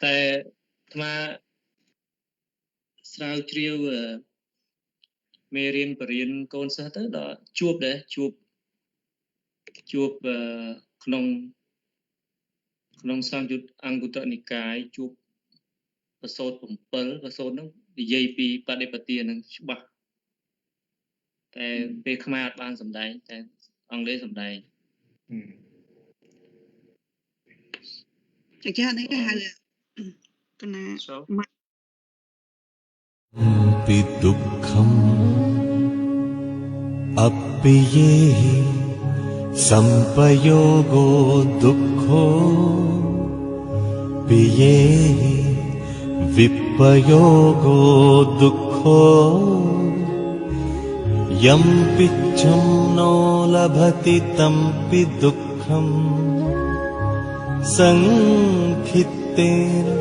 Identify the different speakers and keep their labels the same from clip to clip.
Speaker 1: แต่มาស្រាវជ្រាវមេរៀនបរិញ្ញាកូនសិស្សទៅដល់ជួបក្នុងសម្យុទ្ធអង្គុត្តរនិកាយជួបប្រសូត7ប្រសូតហ្នឹងនិយាយពីបដិបទានឹងច្បាស់តែពេលខ្មែរអត់បានសម្ដែងតែអង់គ្លេសសម្ដែង
Speaker 2: Chắc này cái hay là
Speaker 3: pi dukkam appiyehi sampayogo dukkho piyehi vippayogo dukkho yam piccam no labhati tampi dukkham sankhitena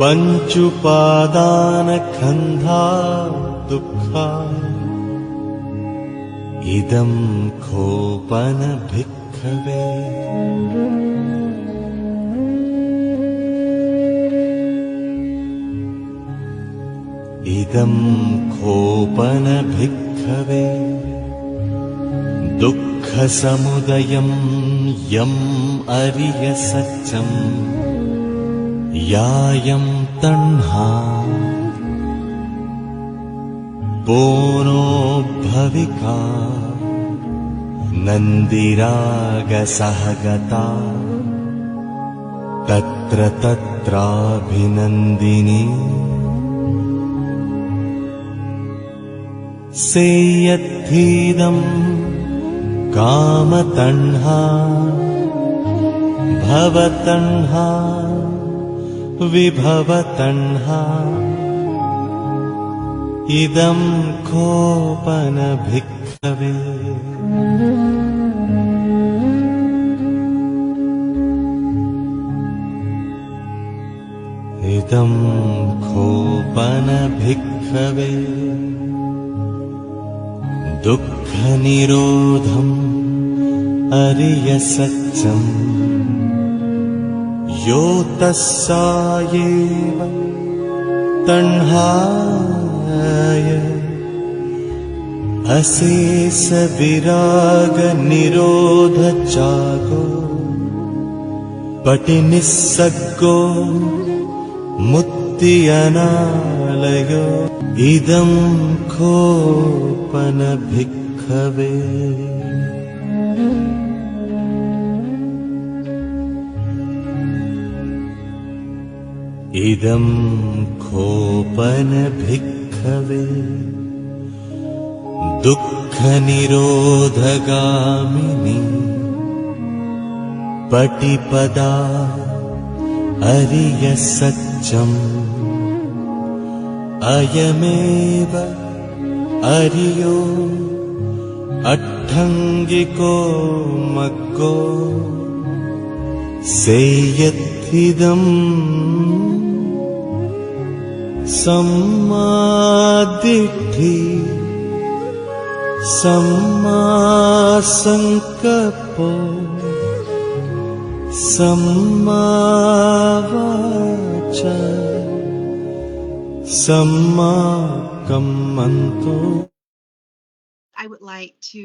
Speaker 3: panchupadana-khandha dukkha idam khopana bhikkhave idam khopana bhikkhave dukkha samudayam yam ariya satyam yayam tanha bono bhavika nandiraga sahagata tatra tatrabhinandini seyathidam kamatanha bhavatanha vibhavatanha idam khopana bhikkhave idam khopana bhikkhave dukkha nirodham ariya satyam yo tassayeva tanhaya asesa viraga nirodha jago patinissaggo muttyanalayo idam khopana bhikkhave idam khopana bhikkhave dukkha nirodhagamini patipada ariya satyam ayameva ariyo atthangiko maggo seyathidam sammaditthi sammasankappo sammavaca sammakammanto.
Speaker 2: I would like to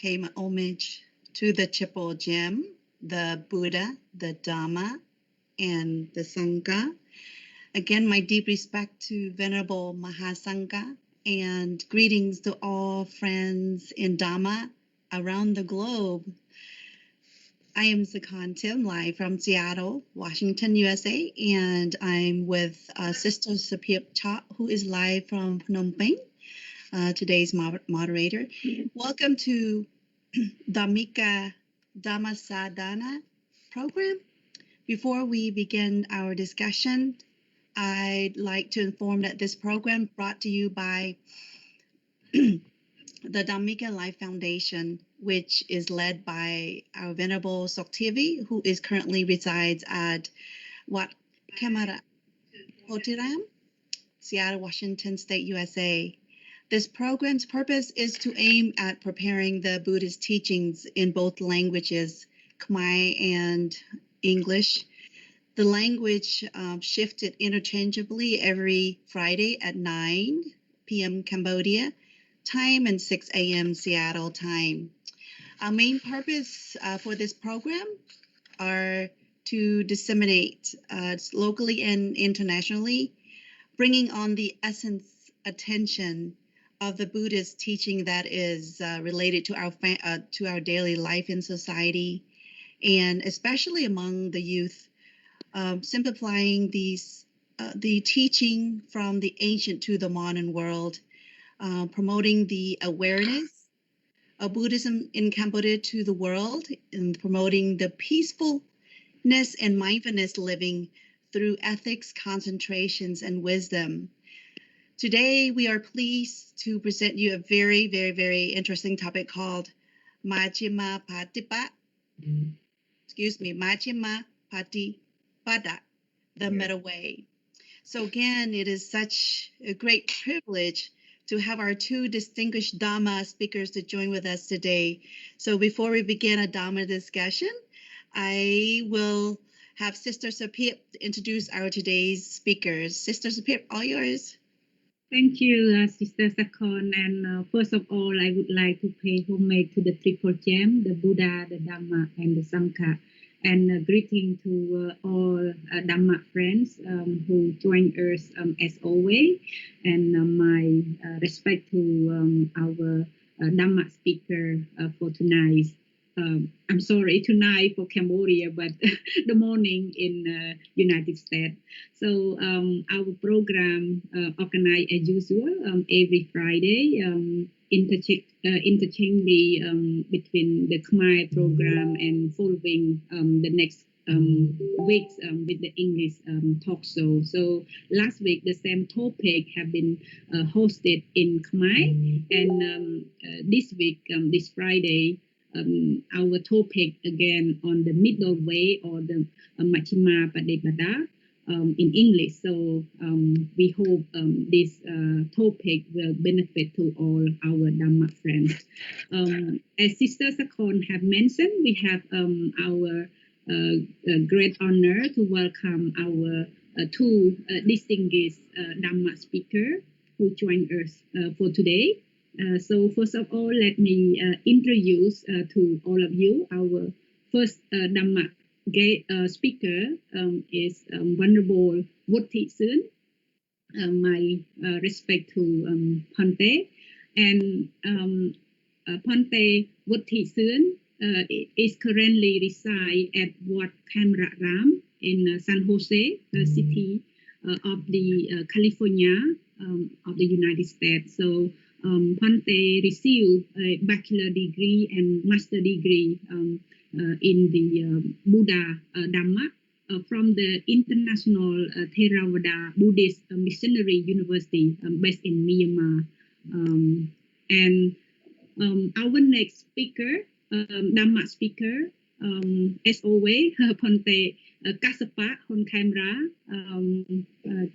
Speaker 2: pay my homage to the triple gem, the Buddha, the Dhamma, and the Sangha. Again, my deep respect to Venerable Mahasangha and greetings to all friends in Dhamma around the globe. I am Zakan Tim, live from Seattle, Washington, USA, and I'm with Sister Sapir Cha, who is live from Phnom Penh, today's moderator. Welcome to Dhammika Dhammasadhana program. Before we begin our discussion, I'd like to inform that this program brought to you by the Dhammika Life Foundation, which is led by our Venerable Soktivi, who is currently resides at Wat Kamarapotiram, Seattle, Washington State, USA. This program's purpose is to aim at preparing the Buddhist teachings in both languages, Khmer and English, The language shifted interchangeably every Friday at 9 p.m. Cambodia time and 6 a.m. Seattle time. Our main purpose for this program are to disseminate locally and internationally, bringing on the essence, attention of the Buddhist teaching that is related to our daily life in society, and especially among the youth, simplifying the teaching from the ancient to the modern world, promoting the awareness of Buddhism in Cambodia to the world, and promoting the peacefulness and mindfulness living through ethics, concentrations, and wisdom. Today, we are pleased to present you a very, very, very interesting topic called Majjhimāpaṭipadā, Majjhimāpaṭipadā The Middle Way. So again, it is such a great privilege to have our two distinguished Dhamma speakers to join with us today. So before we begin a Dhamma discussion, I will have Sister Sapip introduce our today's speakers. Sister Sapip, all yours.
Speaker 4: Thank you, Sister Sakon. And first of all, I would like to pay homage to the Triple Gem, the Buddha, the Dhamma, and the Sangha. And greeting to all Dhamma friends who join us as always. And my respect to our Dhamma speaker for tonight. I'm sorry, tonight for Cambodia, but the morning in United States. So our program organized as usual every Friday, interchangeably between the Khmer program and following the next weeks with the English talk show. So last week, the same topic have been hosted in Khmer, and this week, this Friday, our topic again on the middle way, or the Majjhimāpaṭipadā in English. So we hope this topic will benefit to all our Dhamma friends. As Sister Sakon have mentioned, we have our great honor to welcome our two distinguished Dhamma speakers who join us for today. So first of all, let me introduce to all of you our first Dhamma speaker is Venerable Vuthi Sun. My respect to Phante. And Phante Vuthi Sun is currently reside at Wat Kamra Ram in San Jose city of the California of the United States. So Phante received a bachelor degree and master degree in the Buddha Dhamma from the International Theravada Buddhist Missionary University based in Myanmar. And our next speaker, Dhamma speaker, as always, Phante Kasapa on camera.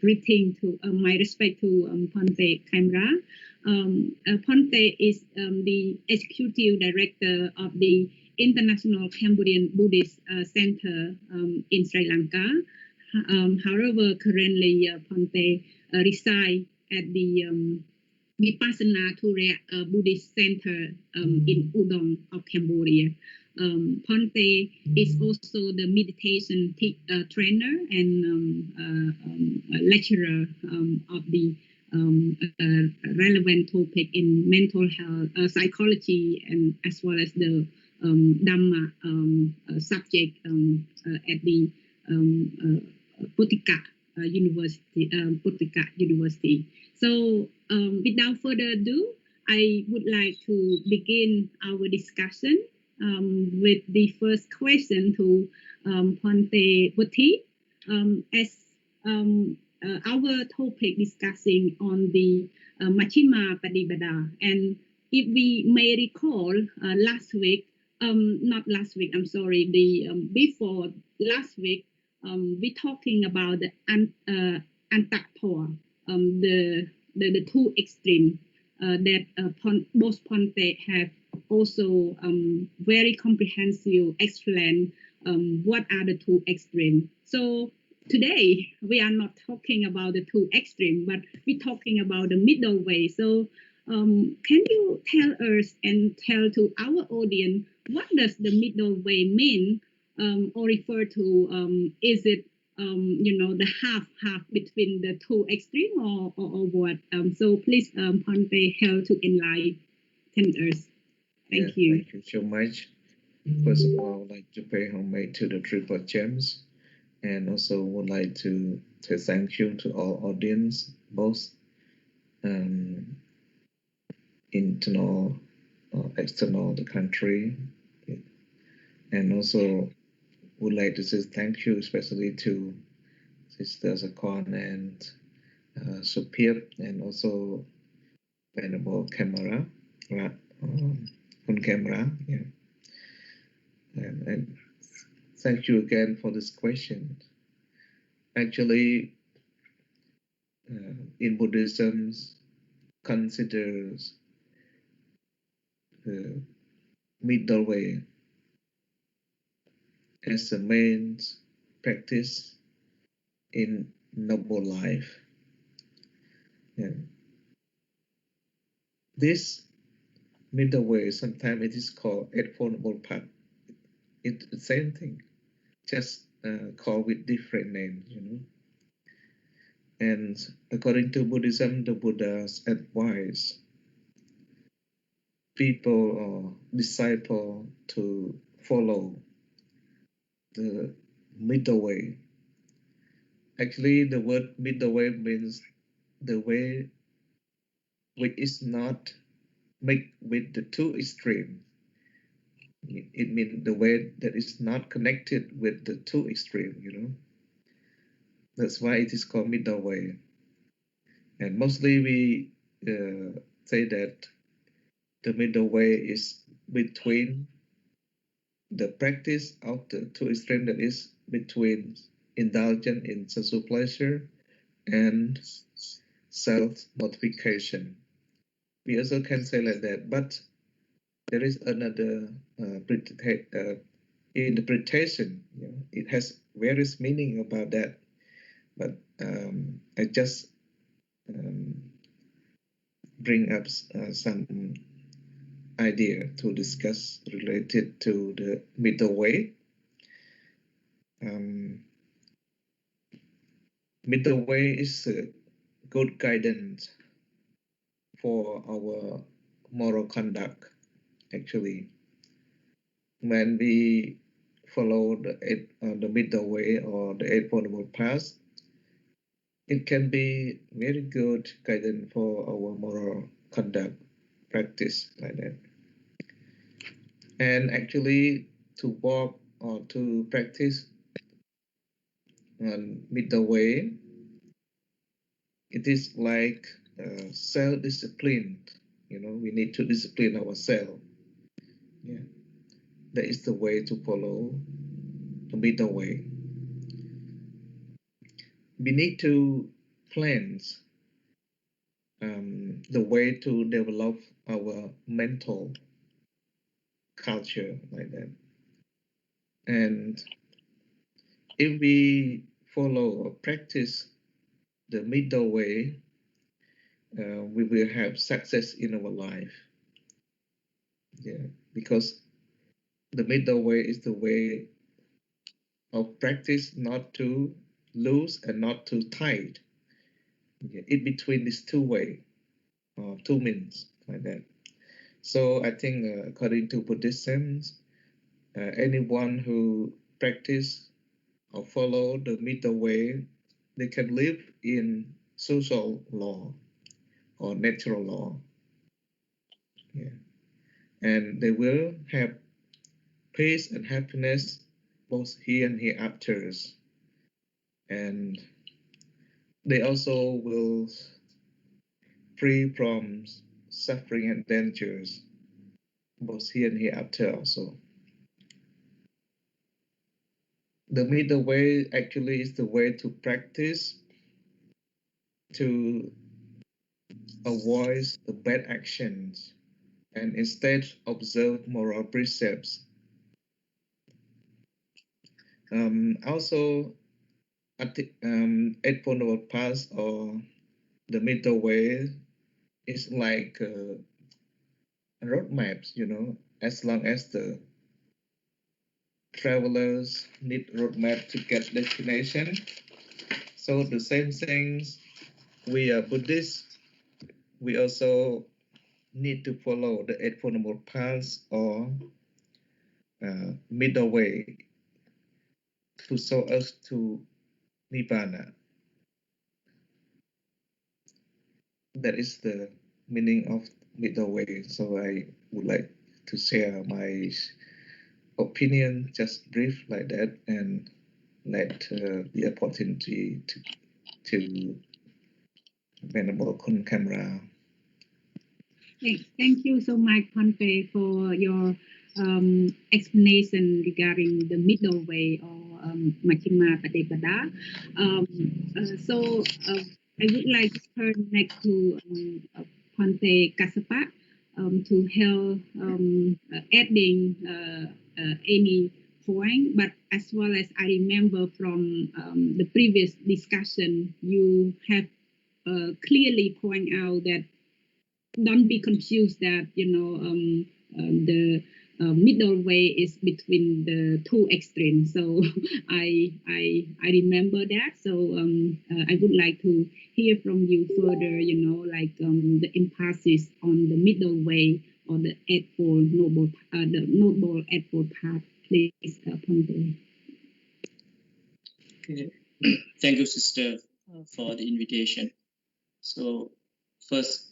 Speaker 4: Greeting to my respect to Phante Camera. Phante is the executive director of the International Cambodian Buddhist Center in Sri Lanka. However, currently Phante resides at the Vipassana Thuraya Buddhist Center in Udon of Cambodia. Phante is also the meditation trainer and lecturer of the relevant topic in mental health, psychology, and as well as the Dhamma subject at the Putika University. So without further ado, I would like to begin our discussion with the first question to Phante Vuthi. As our topic discussing on the Majjhimāpaṭipadā, and if we may recall, before last week, we talking about the Antakthor, the two extremes that both Phante have also very comprehensive explained what are the two extremes. So today we are not talking about the two extremes, but we're talking about the middle way. So can you tell us and tell to our audience what does the middle way mean or refer to? Is it the half between the two extreme or what? So please, Ponte, help to enlighten us. Thank you.
Speaker 5: Thank you so much. First of all, I'd like to pay homage to the Triple Gems, and also would like to say thank you to all audience, both internal or external the country, and also would like to say thank you especially to Sister Sakon and Supiep, and also Venerable Camera, on camera, yeah. And thank you again for this question. Actually, in Buddhism, considers the middle way as the main practice in noble life. And this middle way, sometimes it is called Eightfold Path. It's the same thing, just called with different names, And according to Buddhism, the Buddha's advice people or disciple to follow the middle way. Actually, the word middle way means the way which is not mixed with the two extremes. It means the way that is not connected with the two extremes, That's why it is called middle way. And mostly we say that the middle way is between the practice of the two extremes, that is between indulgence in sensual pleasure and self-mortification. We also can say like that, but there is another interpretation. It has various meaning about that, but I just bring up some idea to discuss related to the middle way. Middle way is a good guidance for our moral conduct. Actually, when we follow the middle way or the Eightfold Path, it can be very good guidance for our moral conduct practice like that. And actually, to walk or to practice on middle way, it is like self-discipline. We need to discipline ourselves. Yeah, that is the way to follow the middle way. We need to plan the way to develop our mental culture like that. And if we follow or practice the middle way, we will have success in our life. Yeah, because the middle way is the way of practice not to loose and not too tight. Yeah, in between these two ways, two means like that. So I think according to Buddhism, anyone who practice or follow the middle way, they can live in social law or natural law. Yeah. And they will have peace and happiness both here and hereafter. And they also will free from suffering and dangers both here and hereafter also. The middle way actually is the way to practice to avoid the bad actions and instead observe moral precepts. Also, at the Eightfold Noble Path or the Middle Way is like roadmaps, as long as the travelers need roadmap to get destination. So the same things, we are Buddhists, we also need to follow the Eightfold Noble Path or Middle Way to show us to Nibbana. That is the meaning of Middle Way. So I would like to share my opinion, just brief like that, and let the opportunity to Venerable Kun Kamra.
Speaker 4: Thank you so much, Ponpe, for your explanation regarding the middle way or Majjhimāpaṭipadā. So I would like to turn next to Ponpe Kassapa to help adding any point. But as well as I remember from the previous discussion, you have clearly point out that don't be confused that the middle way is between the two extremes. So I remember that. So I would like to hear from you further. The emphasis on the middle way or the Eightfold Noble, the Noble Eightfold Path. Please, Ponte.
Speaker 1: Okay. Thank you, sister, for the invitation. So first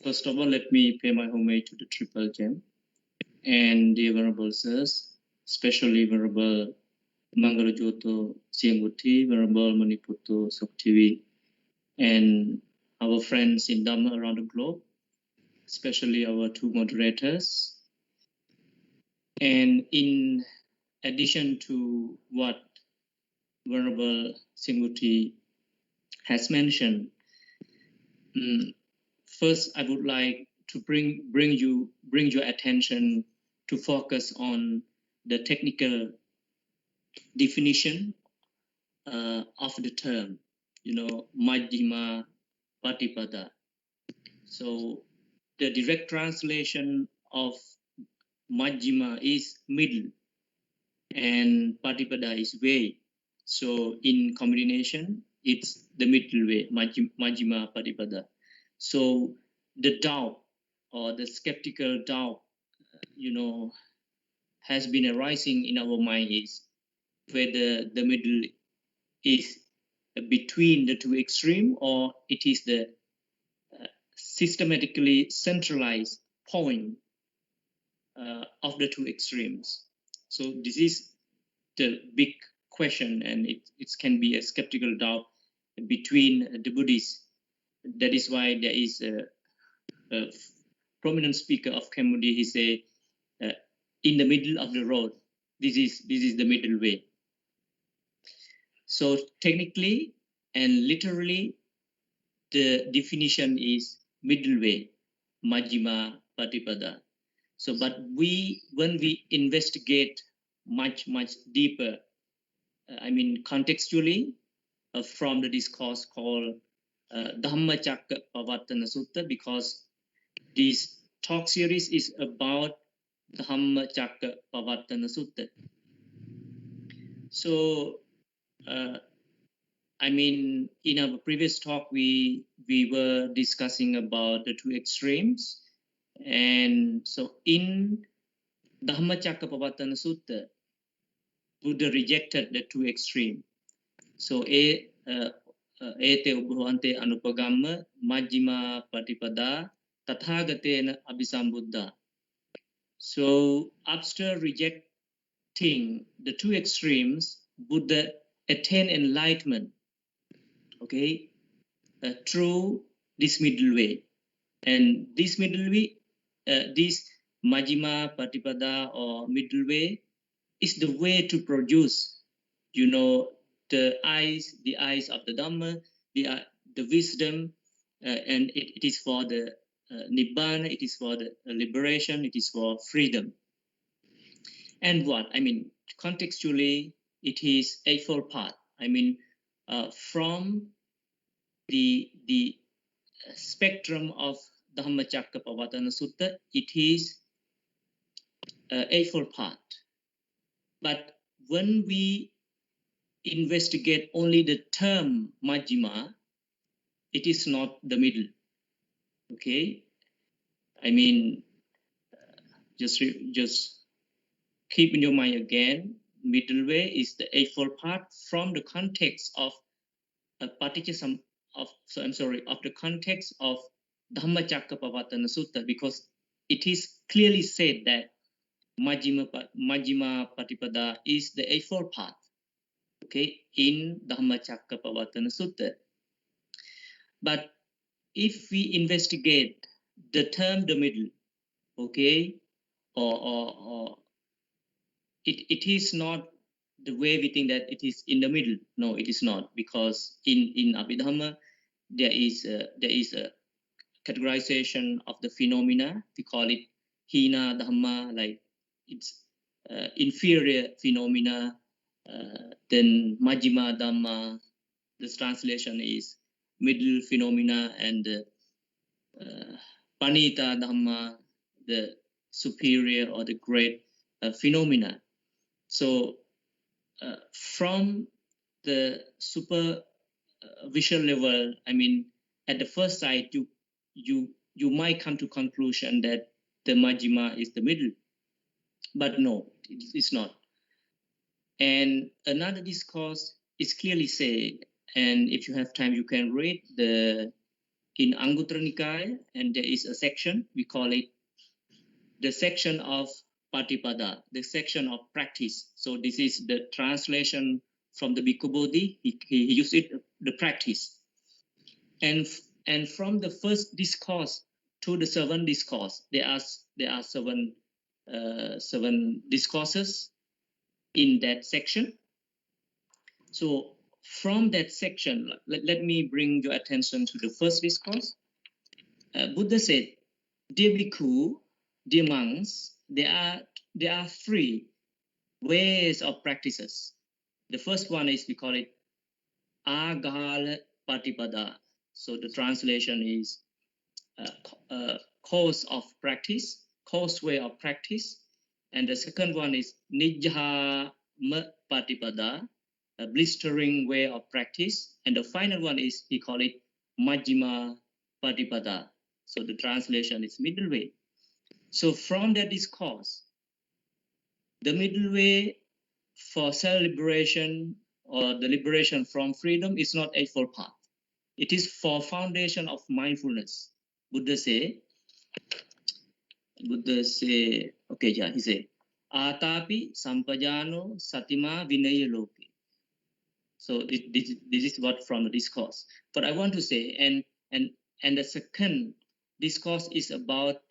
Speaker 1: of all, let me pay my homage to the Triple Gem and the Venerable Sirs, especially Venerable Mangalajoto Siangbuti, Venerable Maniputo Soktivi, and our friends in Dhamma around the globe, especially our two moderators. And in addition to what Venerable Siangbuti has mentioned, first I would like to bring your attention to focus on the technical definition of the term, Majjhimāpaṭipadā. So the direct translation of Majjhima is middle and Patipada is way. So in combination, it's the middle way, Majjhimāpaṭipadā. So the doubt or the skeptical doubt, has been arising in our mind is whether the middle is between the two extremes or it is the systematically centralized point of the two extremes. So this is the big question, and it can be a skeptical doubt between the Buddhists. That is why there is a prominent speaker of Cambodia. He say, in the middle of the road, this is the middle way. So technically and literally, the definition is middle way, Majjhimāpaṭipadā. So, but when we investigate much deeper, contextually, from the discourse called Dhammacakkappavattana Sutta, because this talk series is about Dhammacakkappavattana Sutta. So, in our previous talk, we were discussing about the two extremes. And so in Dhammacakkappavattana Sutta, Buddha rejected the two extremes. So, ete ubhuvante anupagamma Majjhimāpaṭipadā tathagatena abhisambuddha. So after rejecting the two extremes, Buddha attained enlightenment, through this middle way. And this middle way, this Majjhimāpaṭipadā or middle way, is the way to produce, the eyes of the Dhamma, the wisdom, and it is for the Nibbana, it is for the liberation, it is for freedom. And what? I mean, contextually, it is Eightfold Path. I mean, from the spectrum of Dhammacakkappavattana Sutta, it is Eightfold Path. But when we investigate only the term Majjhima, it is not the middle. Okay, I mean, just keep in your mind again. Middle way is the Eightfold Path from the context of of the context of Dhammacakkappavattana Sutta, because it is clearly said that Majjhimāpaṭipadā is the Eightfold Path. Okay, in Dhammacakkappavattana Sutta. But if we investigate the term the middle, okay, or it is not the way we think that it is in the middle. No, it is not, because in Abhidhamma there is a categorization of the phenomena. We call it hina dhamma, like it's inferior phenomena. Then majjhima dhamma, this translation is middle phenomena, and panita dhamma, the superior or the great phenomena. So from the superficial level, I mean, at the first sight, you might come to conclusion that the Majjhima is the middle, but no, it's not. And another discourse is clearly said, and if you have time, you can read in Anguttara Nikaya, and there is a section, we call it the section of Patipada, the section of practice. So this is the translation from the Bhikkhu Bodhi. He used it, the practice. And from the first discourse to the seventh discourse, there are seven discourses in that section. So from that section, let me bring your attention to the first discourse. Buddha said, "Dear bhikkhu, dear monks, there are three ways of practices. The first one is, we call it Agala Patipada. So the translation is course of practice, course way of practice. And the second one is Majjhimāpaṭipadā, a blistering way of practice. And the final one is, he call it Majjhimāpaṭipadā. So the translation is middle way. So from that discourse, the middle way for self-liberation or the liberation from freedom is not Eightfold Path. It is for foundation of mindfulness. Buddha say, okay, yeah, he say, Atapi sampajano satima vinaya loke. So this is what from the discourse. But I want to say, and the second discourse is about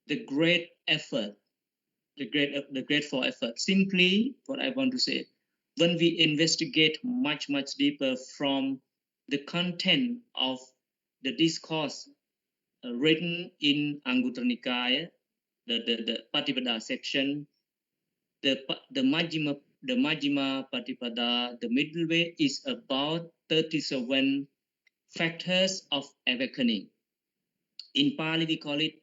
Speaker 1: the great effort, the grateful effort. Simply, what I want to say, when we investigate much deeper from the content of the discourse written in Anguttara Nikaya, the Patipada section, the Majjhimāpaṭipadā, the middle way, is about 37 factors of awakening. In Pali, we call it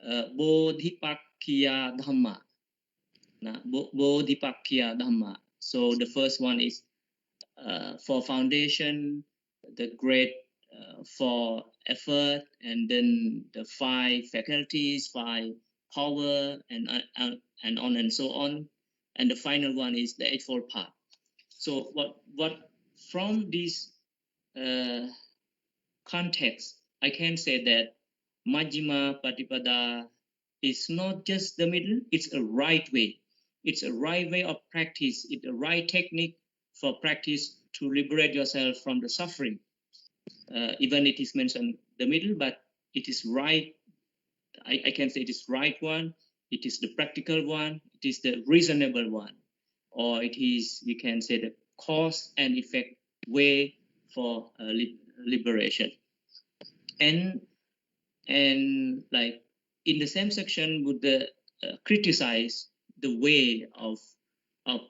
Speaker 1: Bodhipakkhya Dhamma. Bodhipakkhya Dhamma. So the first one is for foundation, the great for effort, and then the 5 faculties, 5 power, and on and so on. And the final one is the Eightfold Path. So what from this context, I can say that Majjhimāpaṭipadā is not just the middle, it's a right way. It's a right way of practice. It's a right technique for practice to liberate yourself from the suffering. Even it is mentioned the middle, but it is right. I can say it is right one. It is the practical one. It is the reasonable one, or it is, we can say, the cause and effect way for liberation. And like in the same section, Buddha criticize the way of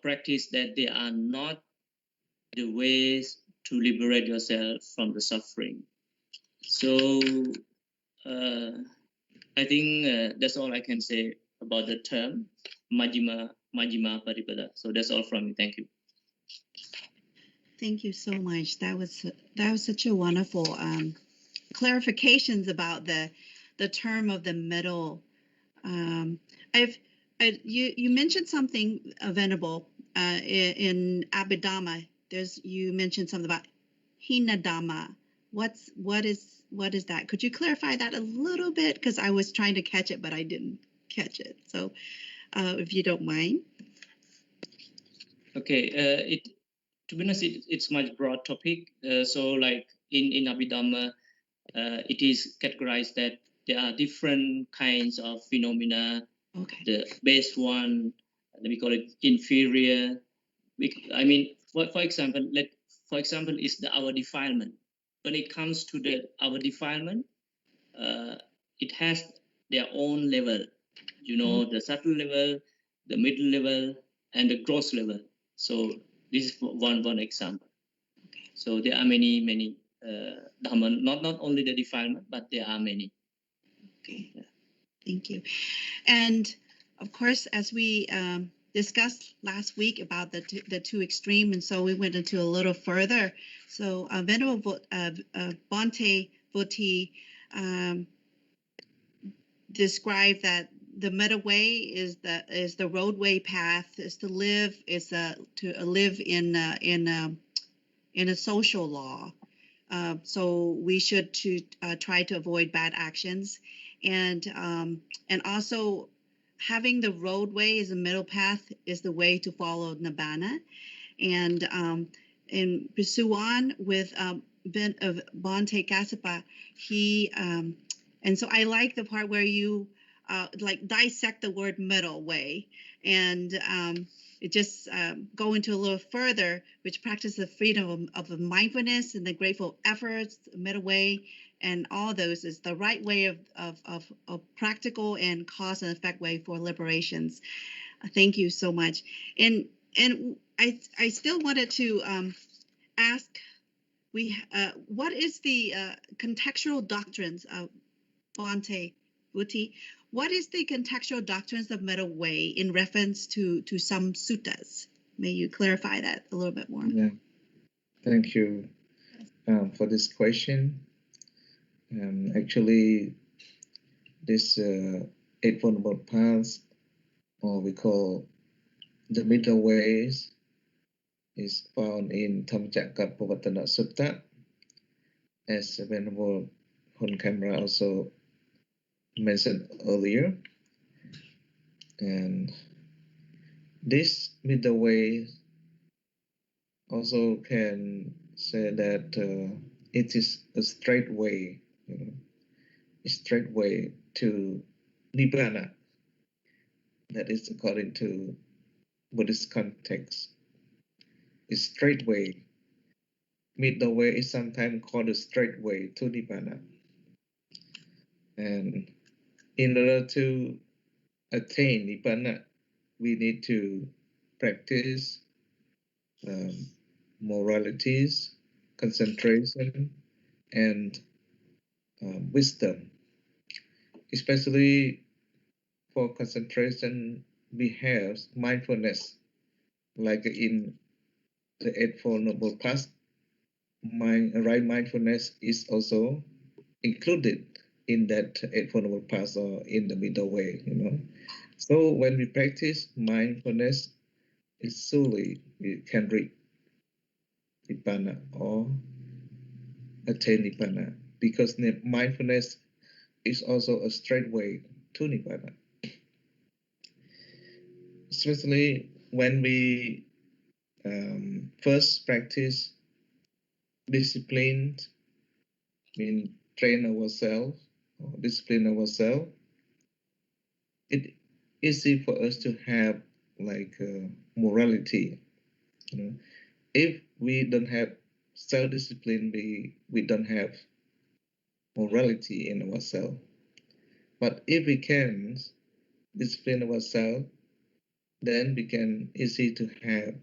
Speaker 1: practice, that they are not the ways to liberate yourself from the suffering. So I think that's all I can say about the term Majjhimāpaṭipadā. So that's all from me. Thank you.
Speaker 2: Thank you so much. That was such a wonderful clarifications about the term of the middle. You mentioned something, Venerable, in Abhidhamma. You mentioned something about Hinadhamma. What is that? Could you clarify that a little bit? Because I was trying to catch it, but I didn't catch it. So, if you don't mind.
Speaker 1: Okay. To be honest, it's much broad topic. So like in Abhidhamma, it is categorized that there are different kinds of phenomena.
Speaker 2: Okay.
Speaker 1: The base one, we call it inferior. I mean, for example, is our defilement. When it comes to our defilement, it has their own level. You know, the subtle level, the middle level, and the gross level. So this is one example. So there are many dhamma, not only the defilement, but there are many.
Speaker 2: Okay, thank you. And of course, as we discussed last week about the two extreme, and so we went into a little further. So Venerable Bhante Buddhi described that the middle way is the roadway path, is to live in a social law. So we should try to avoid bad actions, and also having the roadway as a middle path is the way to follow nibbana, and pursue on with Bhante Kassapa. He and so I like the part where you like dissect the word middle way, and it just go into a little further, which practice the freedom of mindfulness and the grateful efforts, middle way, and all those is the right way of practical and cause and effect way for liberations. Thank you so much. And I still wanted to ask, what is the contextual doctrines of Bhante Buddhi? What is the contextual doctrines of middle way in reference to some suttas? May you clarify that a little bit more?
Speaker 5: Yeah, thank you for this question. Actually, this Eightfold Paths, or we call the Middle Ways, is found in Dhammacakkappavattana Sutta, as Venerable Honkamra also mentioned earlier. And this middle way also can say that it is a straight way, a straight way to Nibbana. That is according to Buddhist context. A straight way. Middle way is sometimes called a straight way to Nibbana. And in order to attain Nibbana, we need to practice moralities, concentration, and wisdom. Especially for concentration, we have mindfulness, like in the Eightfold Noble Paths. Right mindfulness is also included in that Eightfold Noble Paths, or in the middle way. So when we practice mindfulness, it's solely we can reach Nibbana or attain Nibbana, because mindfulness is also a straight way to Nibbana. Especially when we first practice discipline, mean train ourselves or discipline ourselves, it's easy for us to have like morality. If we don't have self-discipline, we don't have morality in ourselves. But if we can discipline ourselves then become easy to have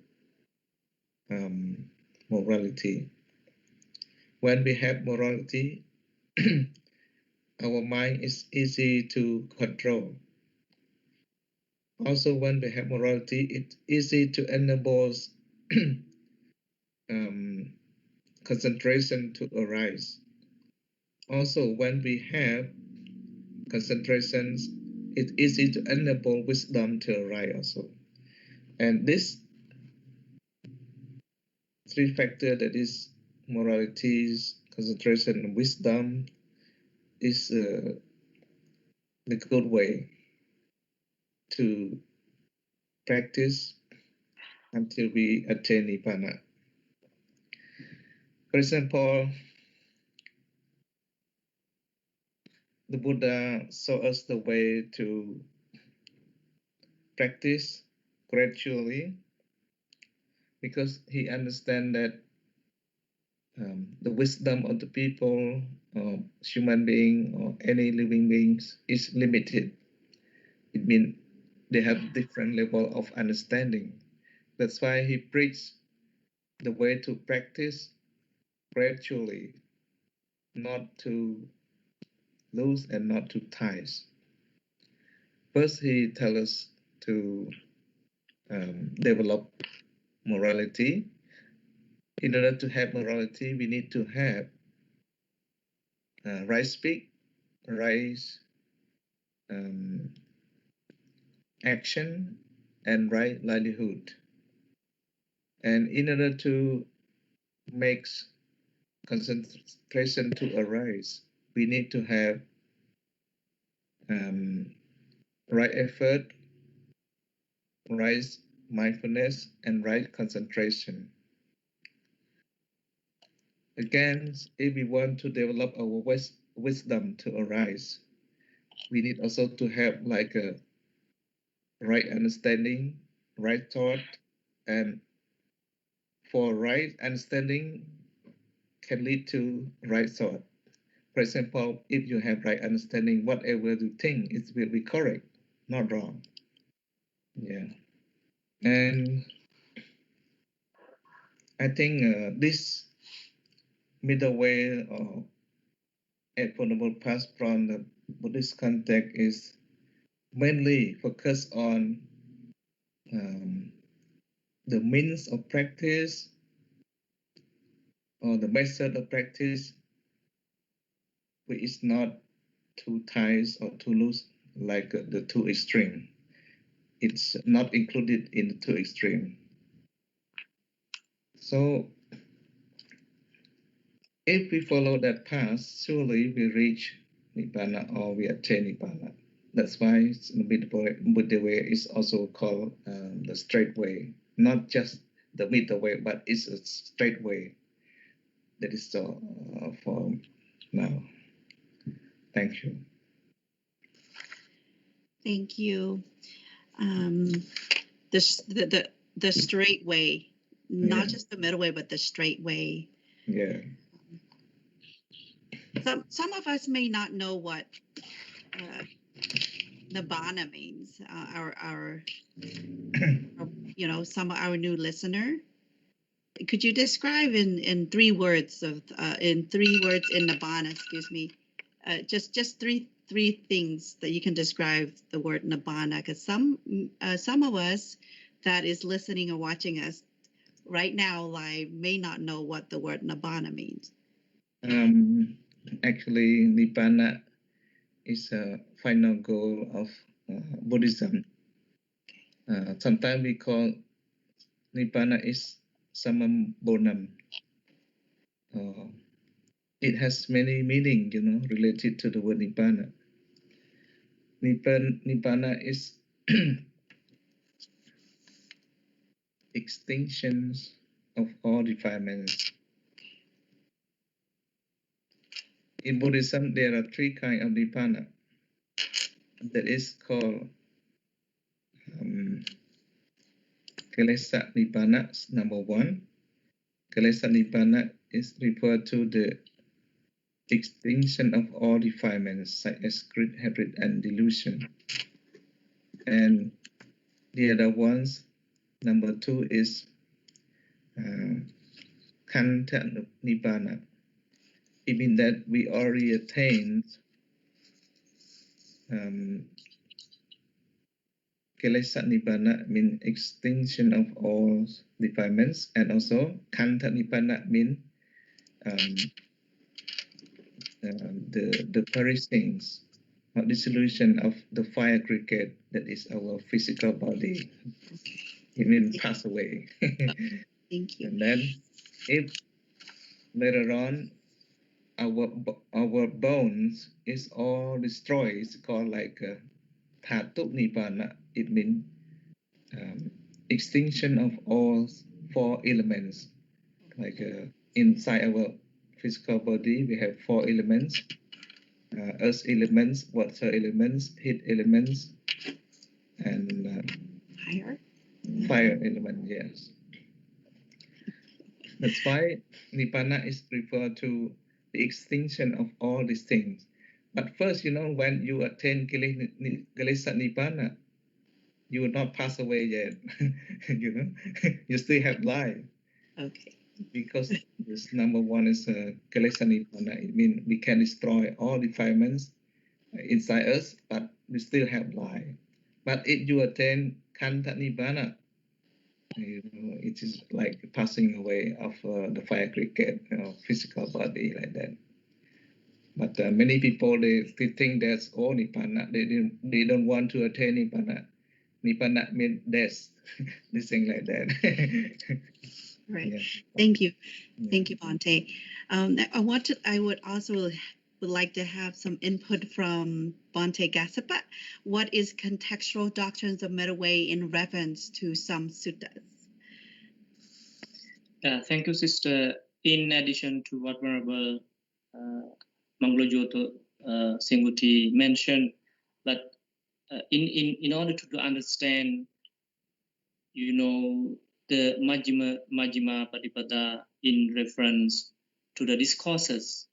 Speaker 5: morality. When we have morality, our mind is easy to control. Also, when we have morality, it's easy to enable concentration to arise. Also, when we have concentrations, it's easy to enable wisdom to arise also. And this three factors, that is moralities, concentration, and wisdom, is the good way to practice until we attain Nibbana. For example, the Buddha showed us the way to practice gradually, because he understands that the wisdom of the people, or human being, or any living beings is limited. It means they have different level of understanding. That's why he preached the way to practice gradually, not to lose and not to ties. First, he tells us to develop morality. In order to have morality, we need to have right speak, right action, and right livelihood. And in order to make concentration to arise, we need to have right effort, right mindfulness, and right concentration. Again, if we want to develop our wisdom to arise, we need also to have like a right understanding, right thought, and for right understanding can lead to right thought. For example, if you have right understanding, whatever you think, it will be correct, not wrong. Yeah. And I think this middle way or Eightfold Path from the Buddhist context is mainly focused on the means of practice or the method of practice, which is not too tight or too loose like the two extreme. It's not included in the two extreme. So if we follow that path, surely we reach Nibbana or we attain Nibbana. That's why the Middle Way is also called the straight way. Not just the middle way, but it's a straight way. That is so for now. Thank you.
Speaker 2: Thank you. The straight way, not just the middle way, but the straight way.
Speaker 5: Yeah.
Speaker 2: Some of us may not know what Nibbana means. Our some of our new listener. Could you describe in 3 words in Nibbana? Excuse me. Just three things that you can describe the word Nibbana, because some of us that is listening or watching us right now live may not know what the word Nibbana means.
Speaker 5: Actually, Nibbana is a final goal of Buddhism. Sometimes we call Nibbana is Samambonam. It has many meanings, related to the word Nibbana. Nibbana is extinctions of all defilements. In Buddhism, there are 3 kinds of Nibbana. That is called Kilesa Nibbana, number 1. Kilesa Nibbana is referred to the extinction of all defilements, such as greed, hatred, and delusion. And the other ones, number 2 is Kanta Nibbana. It means that we already attained Kilesa Nibbana means extinction of all defilements, and also Kanta Nibbana means the perishings or dissolution of the fire aggregate that is our physical body.
Speaker 2: Okay.
Speaker 5: It means pass away.
Speaker 2: Thank you.
Speaker 5: And then if later on our bones is all destroyed, it's called like Dhatu Nibbana. It means extinction of all 4 elements. Like inside our physical body, we have 4 elements: earth elements, water elements, heat elements, and fire element. Yes, that's why Nibbana is referred to the extinction of all these things. But first, when you attain Kilesa Nibbana, you will not pass away yet. You still have life.
Speaker 2: Okay.
Speaker 5: Because this number 1 is Kilesa Nibbana. It means we can destroy all defilements inside us, but we still have life. But if you attain Kanta Nibbana, it is like passing away of the fire aggregate, physical body like that. But many people they think that's all Nibbana. They don't want to attain Nibbana. Nibbana means death. This thing like that.
Speaker 2: Right.
Speaker 5: Yeah.
Speaker 2: Thank you.
Speaker 5: Yeah.
Speaker 2: Thank you, Bhante. I would also like to have some input from Bhante Gassapa. What is contextual doctrines of Middle Way in reference to some suttas?
Speaker 1: Thank you, sister. In addition to what Venerable Manglojoto Singhuti mentioned, but in order to understand, the Majjhimāpaṭipadā in reference to the discourses,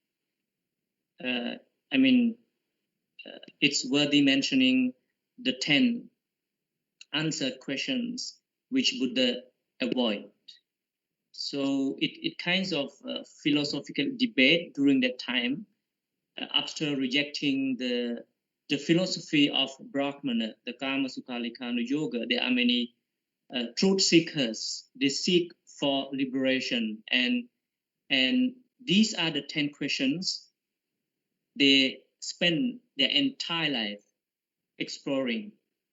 Speaker 1: it's worthy mentioning the 10 answered questions which Buddha avoid. So it kinds of philosophical debate during that time. After rejecting the philosophy of Brahmana, the Kama Sukha Likkhana Yoga, there are many truth seekers. They seek for liberation, and these are the 10 questions they spend their entire life exploring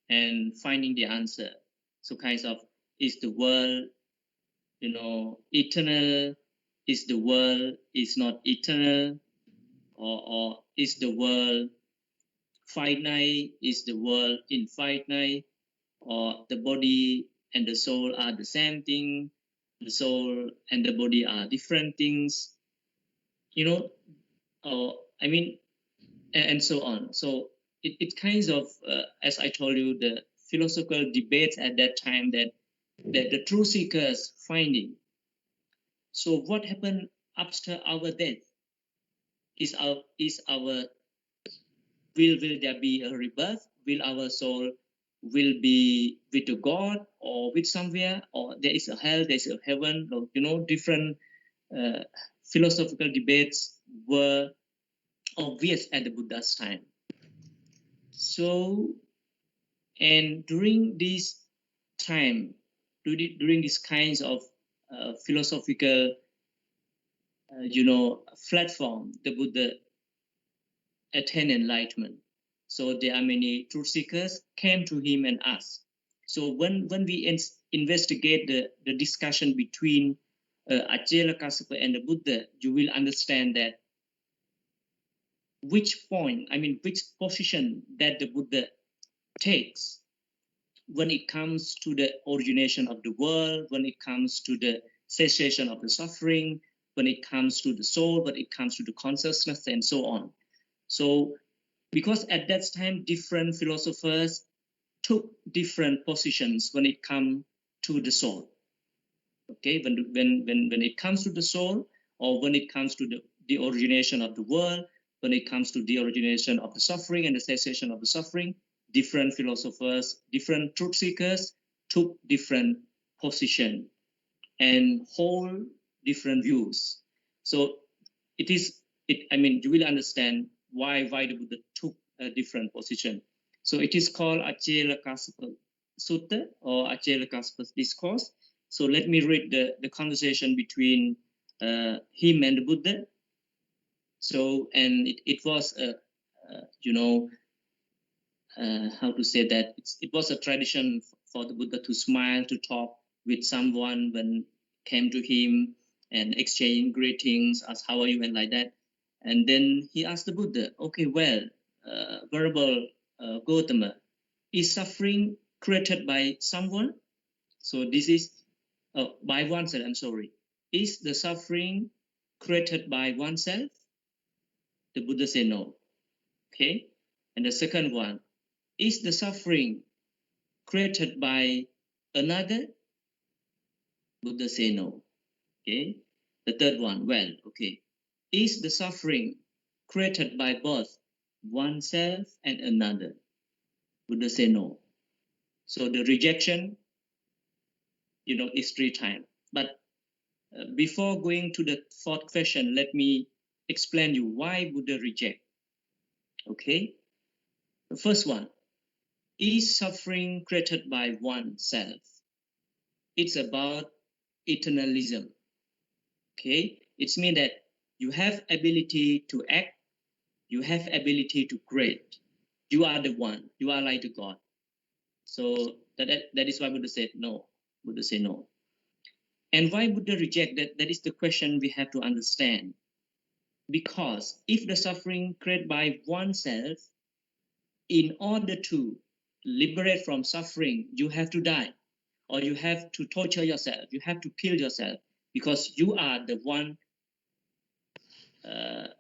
Speaker 1: and finding the answer. So kinds of, is the world eternal? Is the world is not eternal? Or is the world finite? Is the world infinite? Or the body and the soul are the same thing? The soul and the body are different things? And so on. So it kinds of, as I told you, the philosophical debates at that time that the truth seekers finding. So what happened after our death? Is our will there be a rebirth? Will our soul will be with the God or with somewhere, or there is a hell, there is a heaven? Different philosophical debates were obvious at the Buddha's time. So, and during this time, during these kinds of philosophical platform, the Buddha attained enlightenment. So there are many truth seekers came to him and asked. So when we investigate the discussion between Ajahn Kassapa and the Buddha, you will understand that which position that the Buddha takes when it comes to the origination of the world, when it comes to the cessation of the suffering, when it comes to the soul, when it comes to the consciousness, and so on. So, because at that time, different philosophers took different positions when it comes to the soul. Okay, when it comes to the soul, or when it comes to the origination of the world, when it comes to the origination of the suffering and the cessation of the suffering, different philosophers, different truth seekers took different position and hold different views. So I mean, you will understand why the Buddha took a different position. So it is called Ajjelakasapa Sutta or Ajjelakasapa discourse. So let me read the conversation between him and the Buddha. So, and it was how to say that, it was a tradition for the Buddha to smile, to talk with someone when came to him and exchange greetings, ask how are you and like that. And then he asked the Buddha, okay, well, Venerable Gautama, is suffering created by someone? So this is by oneself, I'm sorry. Is the suffering created by oneself? The Buddha said no. Okay. And the second one, is the suffering created by another? Buddha say no. Okay. The third one, well, okay. Is the suffering created by both oneself and another? Buddha say no. So the rejection, is 3 times. But before going to the fourth question, let me explain you why Buddha reject. Okay. The first one, is suffering created by oneself? It's about eternalism. Okay, it means that you have ability to act, you have ability to create. You are the one, you are like the God. So that is why Buddha said no. Buddha said no. And why Buddha reject that? That is the question we have to understand. Because if the suffering created by oneself, in order to liberate from suffering, you have to die, or you have to torture yourself, you have to kill yourself, because you are the one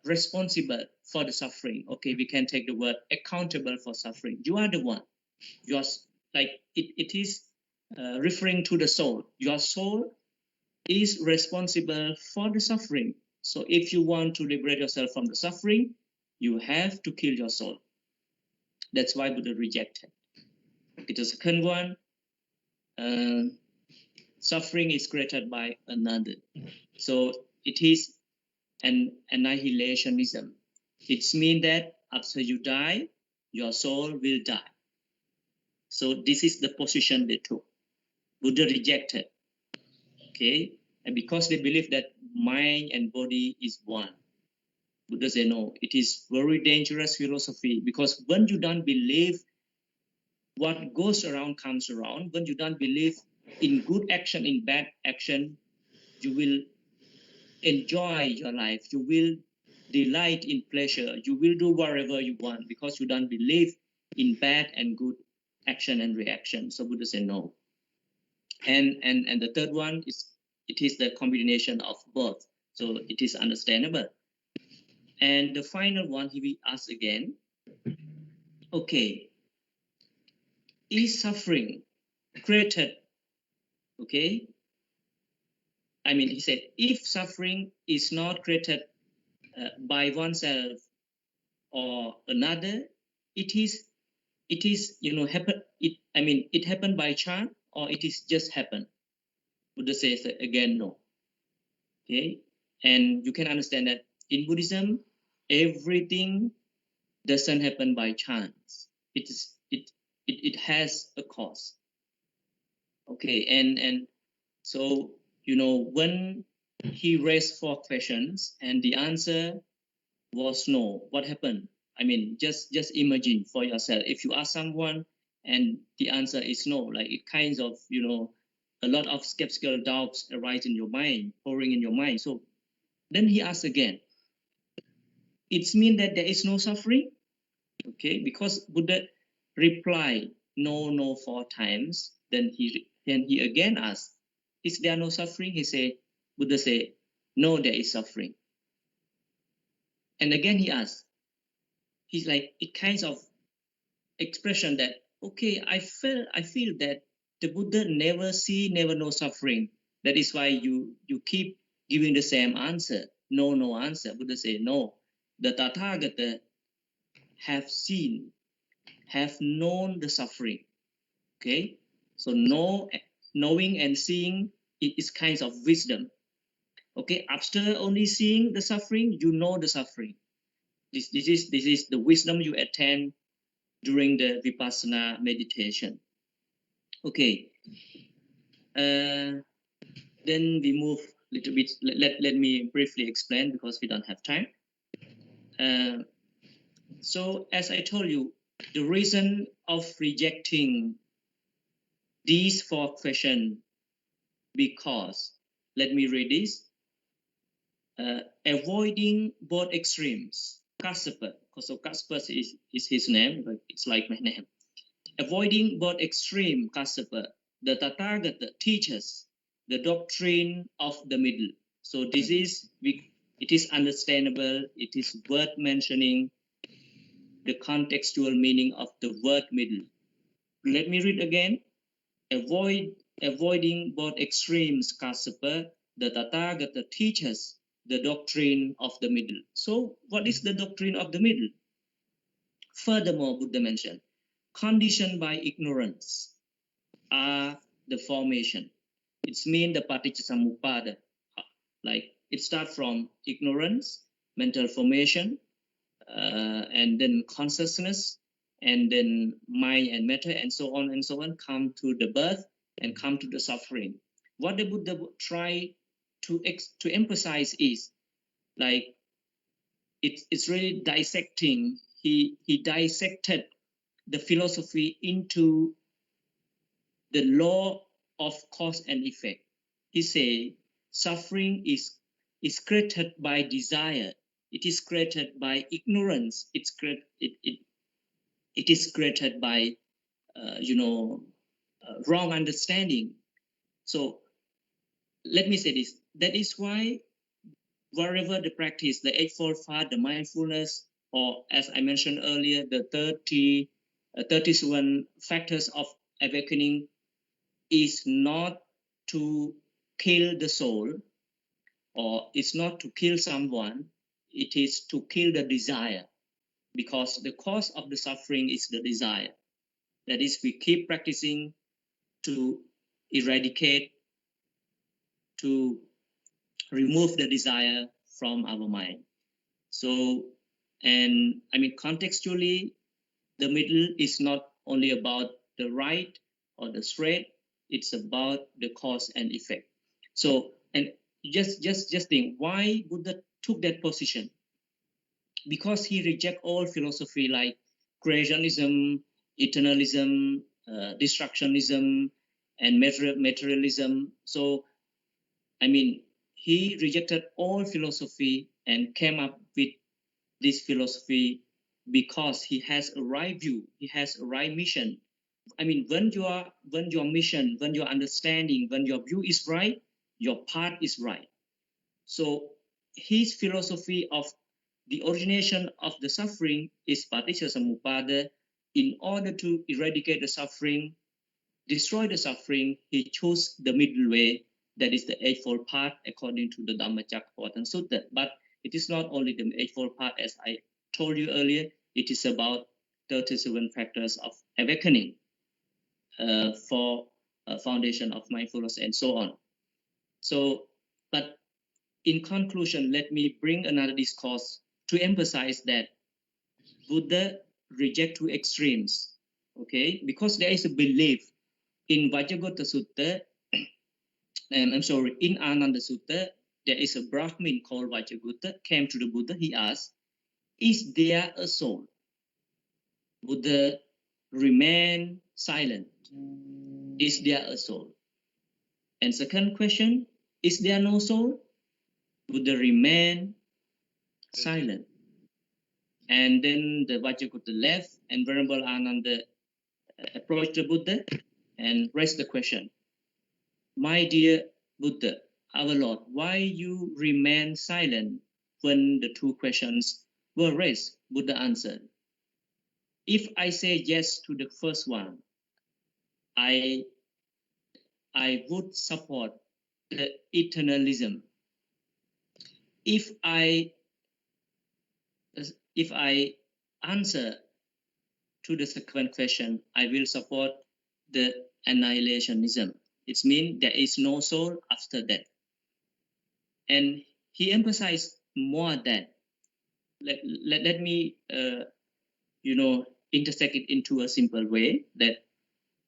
Speaker 1: responsible for the suffering. Okay, we can take the word accountable for suffering. You are the one. You are like it is referring to the soul. Your soul is responsible for the suffering. So if you want to liberate yourself from the suffering, you have to kill your soul. That's why Buddha rejected. Okay, the second one, suffering is created by another. So it is an annihilationism. It means that after you die, your soul will die. So this is the position they took. Buddha rejected. Okay, and because they believe that mind and body is one, Buddha said no. It is very dangerous philosophy, because when you don't believe what goes around comes around, when you don't believe in good action, in bad action, you will enjoy your life, you will delight in pleasure, you will do whatever you want, because you don't believe in bad and good action and reaction. So Buddha said no. And the third one is, it is the combination of both, so it is understandable. And the final one, he will ask again, okay, is suffering created? Okay, I mean, he said, if suffering is not created by oneself or another, it is happen. It happened by chance, or it is just happen. Buddha says again no. Okay, and you can understand that in Buddhism, everything doesn't happen by chance. It has a cause. Okay, and so when he raised 4 questions and the answer was no, what happened? I mean, just imagine for yourself. If you ask someone and the answer is no, like it kinds of a lot of skeptical doubts arise in your mind, pouring in your mind. So then he asked again. It means that there is no suffering. Okay, because Buddha replied no 4 times. Then he again asked, is there no suffering? Buddha said, no, there is suffering. And again he asked. He's like, it kinds of expression that, okay, I feel that the Buddha never know suffering. That is why you keep giving the same answer, no answer. Buddha said, no, the Tathagata have seen, have known the suffering. Okay, So knowing and seeing it is kinds of wisdom. Okay, after only seeing the suffering, you know the suffering. This is the wisdom you attain during the vipassana meditation. Okay, then we move a little bit. Let me briefly explain because we don't have time. So as I told you, the reason of rejecting these 4 questions, because, let me read this, avoiding both extremes. Kassapa, so Kassapa is his name, but it's like my name. Avoiding both extreme, Kassapa, the Tathagata teaches the doctrine of the middle. So this is, it is understandable, it is worth mentioning the contextual meaning of the word middle. Let me read again. Avoiding both extremes, Kassapa, the Tathagata teaches the doctrine of the middle. So what is the doctrine of the middle? Furthermore, Buddha mentioned, conditioned by ignorance are the formation. It's mean the Paticcasamuppada. Like it starts from ignorance, mental formation, and then consciousness, and then mind and matter, and so on, come to the birth and come to the suffering. What the Buddha try to emphasize is like it's really dissecting. He dissected the philosophy into the law of cause and effect. He say suffering is created by desire. It is created by ignorance. It is created by wrong understanding. So let me say this. That is why wherever the practice, the Eightfold Path, the mindfulness, or as I mentioned earlier, the 31 factors of awakening is not to kill the soul, or it's not to kill someone, it is to kill the desire, because the cause of the suffering is the desire. That is, we keep practicing to eradicate, to remove the desire from our mind. So, and I mean, contextually, the middle is not only about the right or the straight, it's about the cause and effect. So, and just think why Buddha took that position. Because he reject all philosophy like creationism, eternalism, destructionism, and materialism. So, I mean, he rejected all philosophy and came up with this philosophy because he has a right view, he has a right mission. I mean, when your mission, when your understanding, when your view is right, your path is right. So his philosophy of the origination of the suffering is Paticcasamuppada. In order to eradicate the suffering, destroy the suffering, he chose the middle way, that is the Eightfold Path according to the Dhammacakkappavattana Sutta. But it is not only the Eightfold Path, as I told you earlier, it is about 37 factors of awakening for foundation of mindfulness and so on. So, but in conclusion, let me bring another discourse to emphasize that Buddha reject 2 extremes, okay? Because there is a belief in Vajjhagota Sutta, and I'm sorry, in Ananda Sutta, there is a Brahmin called Vajjhagota, came to the Buddha, he asked, is there a soul? Buddha remained silent. Is there a soul? And second question, is there no soul? Buddha remained silent. And then the Vajjhagota left, and Venerable Ananda approached the Buddha and raised the question, my dear Buddha, our Lord, why you remain silent when the 2 questions were raised? Buddha answered, if I say yes to the first one, I would support the eternalism. If I answer to the second question, I will support the annihilationism. It means there is no soul after death. And he emphasized more that let me intersect it into a simple way, that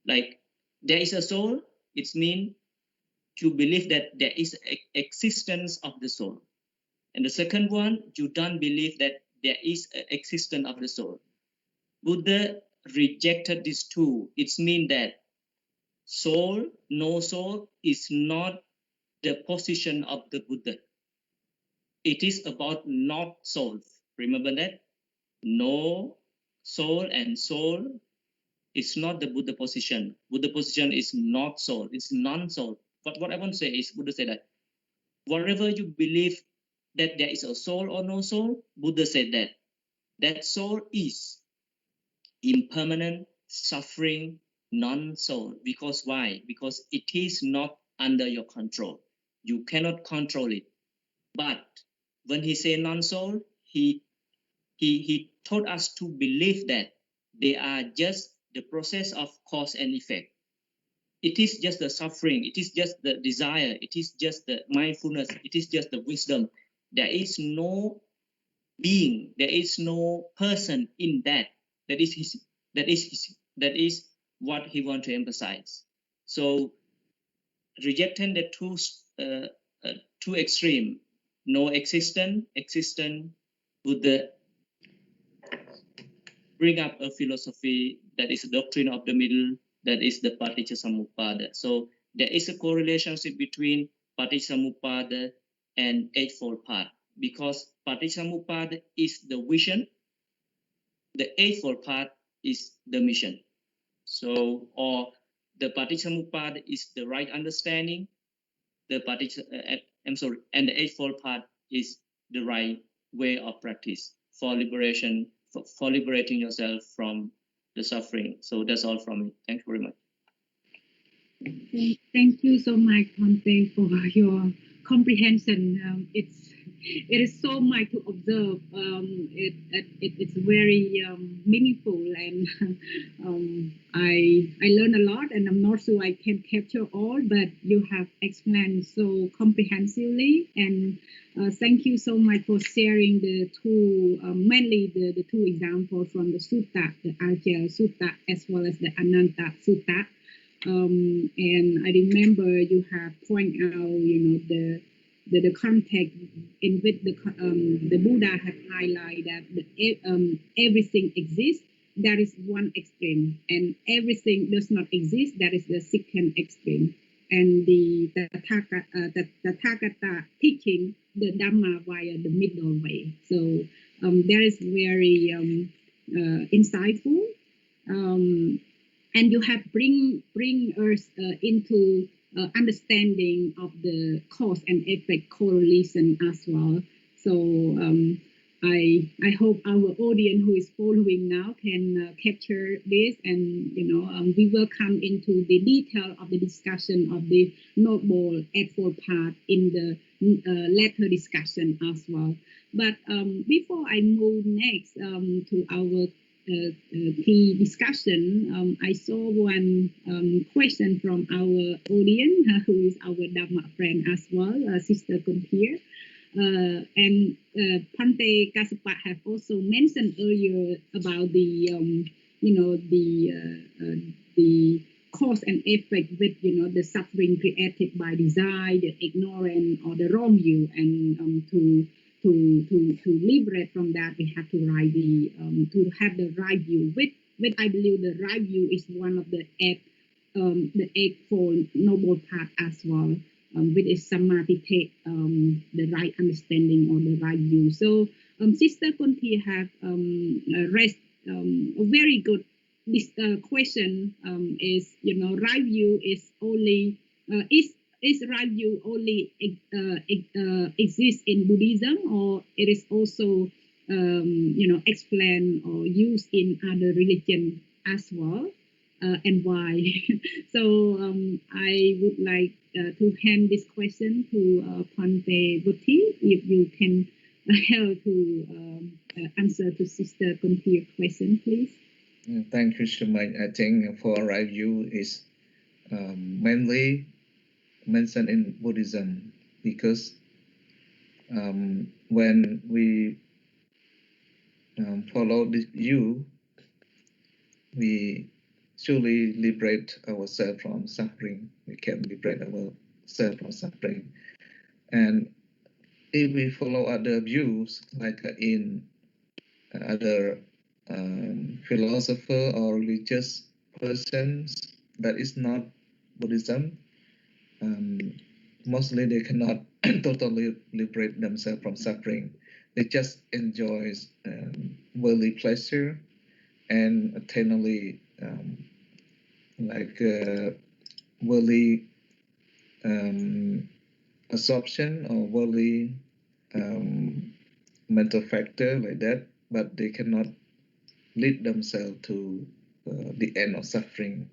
Speaker 1: like there is a soul. It means you believe that there is existence of the soul. And the second one, you don't believe that there is existence of the soul. Buddha rejected these two. It means that soul, no soul, is not the position of the Buddha. It is about not soul. Remember that? No soul and soul is not the Buddha position. Buddha position is not soul. It's non-soul. But what I want to say is, Buddha said that whatever you believe that there is a soul or no soul, Buddha said that soul is impermanent, suffering, non-soul. Because why? Because it is not under your control. You cannot control it. But when he said non-soul, he taught us to believe that they are just the process of cause and effect. It is just the suffering. It is just the desire. It is just the mindfulness. It is just the wisdom. There is no being. There is no person in that. That is what he wants to emphasize. So rejecting the two extreme, no existence, Buddha bring up a philosophy that is a doctrine of the middle, that is the Paṭiccamamuppāda. So there is a correlation between Paṭiccamamuppāda and Eightfold Path, because Paṭiccamamuppāda is the vision, the Eightfold Path is the mission. So, or the Paṭiccamamuppāda is the right understanding, and the Eightfold Path is the right way of practice for liberation, for liberating yourself from the suffering. So that's all from me. Thank you very much.
Speaker 4: Thank you so much, Bhante, for your comprehension. It is so much to observe. It's very meaningful, and I learned a lot, and I'm not sure I can capture all, but you have explained so comprehensively, and thank you so much for sharing the two, mainly the two examples from the Sutta, the Ajahn Sutta as well as the Ananta Sutta. And I remember you have pointed out, the context in which the Buddha had highlighted that everything exists. That is one extreme, and everything does not exist. That is the second extreme. And the Tathagata teaching the Dhamma via the middle way. So that is very insightful. And you have bring us into understanding of the cause and effect correlation as well. So I hope our audience who is following now can capture this, and we will come into the detail of the discussion of the Noble Eightfold Path in the later discussion as well. But before I move next to our key discussion, I saw one question from our audience, who is our Dhamma friend as well, Sister Kunthir. And Bhante Kassapa have also mentioned earlier about the the cause and effect with the suffering created by desire, the ignorance, or the wrong view, and to liberate from that, we have to have the right view. With I believe the right view is one of the eightfold noble path as well. With a samadhi, the right understanding or the right view. So Sister Kunthi have raised a very good question. Is right view is only is right view only exists in Buddhism, or it is also explained or used in other religions as well, and why? So I would like to hand this question to Bhante Buddhi, if you can help to answer to Sister Kunthi's question, please.
Speaker 5: Thank you so much. I think for right view is mainly mentioned in Buddhism, because when we follow this view, we truly liberate ourselves from suffering. We can liberate ourselves from suffering. And if we follow other views, like in other philosopher or religious persons that is not Buddhism, mostly they cannot totally liberate themselves from suffering. They just enjoy worldly pleasure and eternally worldly absorption or worldly mental factor like that, but they cannot lead themselves to the end of suffering.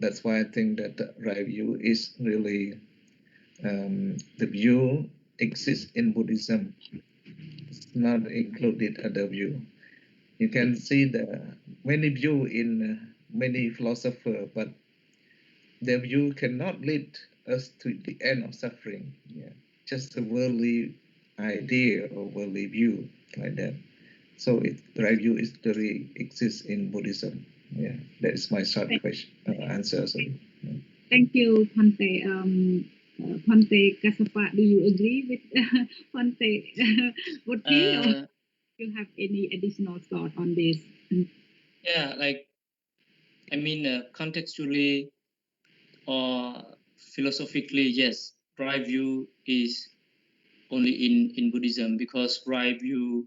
Speaker 5: That's why I think that the right view is really the view exists in Buddhism. It's not included other view. You can see the many view in many philosophers, but their view cannot lead us to the end of suffering. Yeah, just a worldly idea or worldly view like that. So the right view is really exists in Buddhism. Yeah, that is my short question answer. Sorry.
Speaker 4: Thank you, Phante. Phante Kassapa, do you agree with Phante Bodhi, or you have any additional thought on this?
Speaker 1: Yeah, like, I mean, contextually or philosophically, yes, right view is only in Buddhism, because right view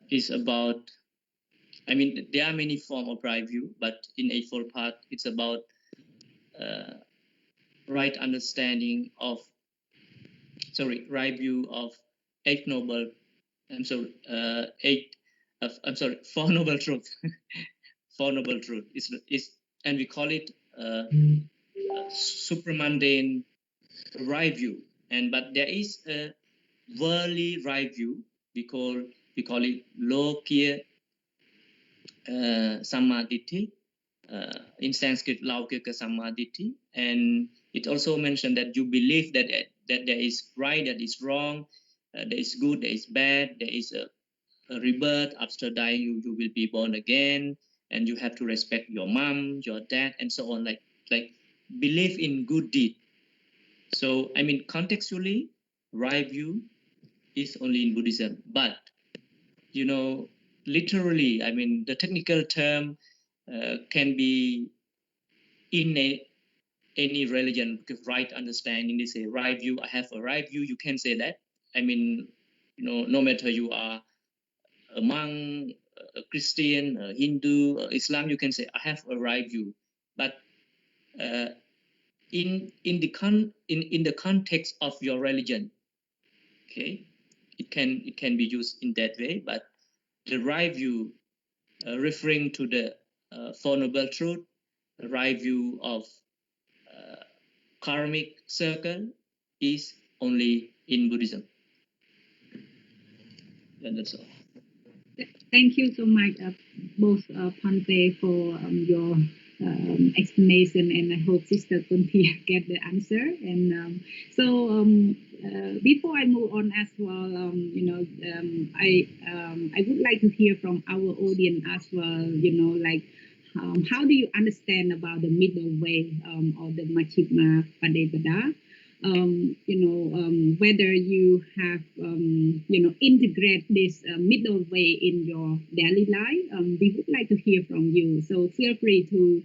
Speaker 1: is about, I mean, there are many forms of right view, but in Eightfold Path, it's about right understanding of, right view of eight noble, Four Noble Truths. Four Noble Truths. And we call it supramundane right view. But there is a worldly right view. We call it Lokiya Sammaditthi. In Sanskrit, Laukika Sammaditthi. And it also mentioned that you believe that there is right, that is wrong, there is good, there is bad, there is a rebirth. After dying, you will be born again, and you have to respect your mom, your dad, and so on. Like believe in good deed. So I mean, contextually, right view is only in Buddhism, but literally, I mean, the technical term can be in any religion. Because right understanding, they say right view. I have a right view. You can say that. I mean, no matter you are a monk, a Christian, a Hindu, Islam, you can say I have a right view. But in the context of your religion, okay, it can be used in that way. But the right view, referring to the Four Noble Truths, the right view of karmic circle, is only in Buddhism. And that's all.
Speaker 4: Thank you so much, both Phante, for your explanation, and I hope Sister Kunti get the answer. And before I move on as well, I would like to hear from our audience as well. How do you understand about the middle way, or the Majjhimāpaṭipadā? Whether you have, integrate this middle way in your daily life. We would like to hear from you. So feel free to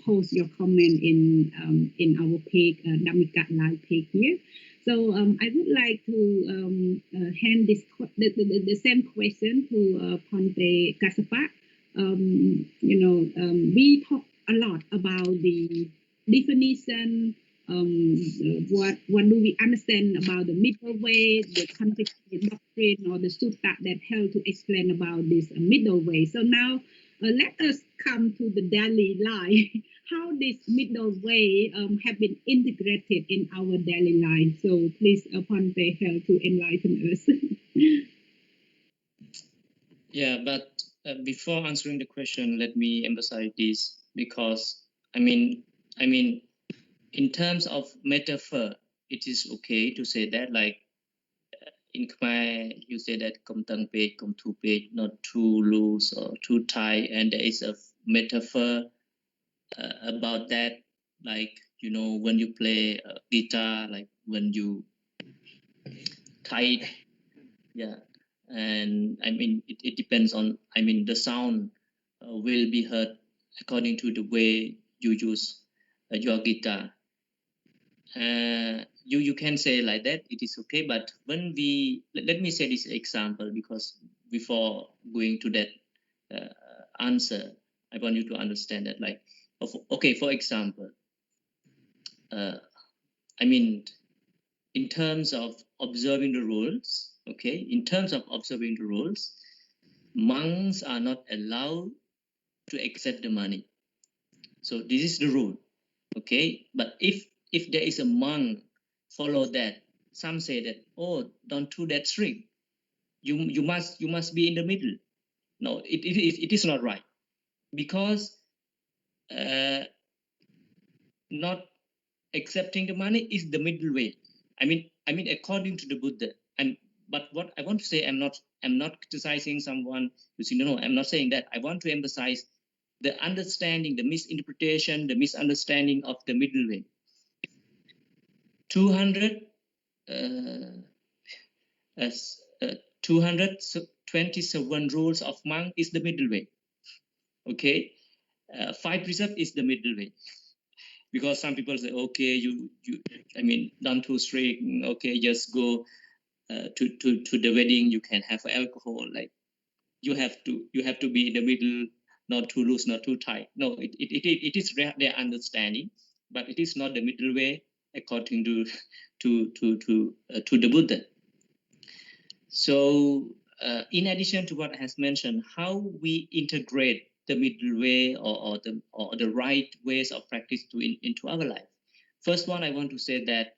Speaker 4: post your comment in our page, Dhammika Live page here. So I would like to hand the same question to Phante Kassapa. We talk a lot about the definition. What do we understand about the middle way, the context doctrine, or the sutta that help to explain about this middle way? So now let us come to the daily life. How this middle way have been integrated in our daily life. So please, Phante, help to enlighten us.
Speaker 1: Yeah, but before answering the question, let me emphasize this, because I mean, in terms of metaphor, it is okay to say that, like in Khmer, you say that "kom tang page, kom thu page," not too loose or too tight, and there is a metaphor about that, like when you play guitar, like when you tight, yeah, and I mean it depends on, I mean the sound will be heard according to the way you use your guitar. You can say like that, it is okay, but when we let me say this example, because before going to that answer, I want you to understand that, like, okay, for example, I mean, in terms of observing the rules, okay, in terms of observing the rules, monks are not allowed to accept the money. So this is the rule, okay. But if there is a monk follow that, some say that, oh, don't do that strict. You must be in the middle. No, it is not right, because not accepting the money is the middle way. I mean according to the Buddha. But what I want to say, I'm not criticizing someone who say no, I'm not saying that. I want to emphasize the understanding, the misinterpretation, the misunderstanding of the middle way. 227 rules of monk is the middle way. Okay, 5 precepts is the middle way. Because some people say, okay, you I mean, don't too strict. Okay, just go to the wedding. You can have alcohol. Like you have to be in the middle, not too loose, not too tight. No, it is their understanding, but it is not the middle way according to the Buddha. So in addition to what I has mentioned, how we integrate the middle way or the right ways of practice into our life. First one, I want to say that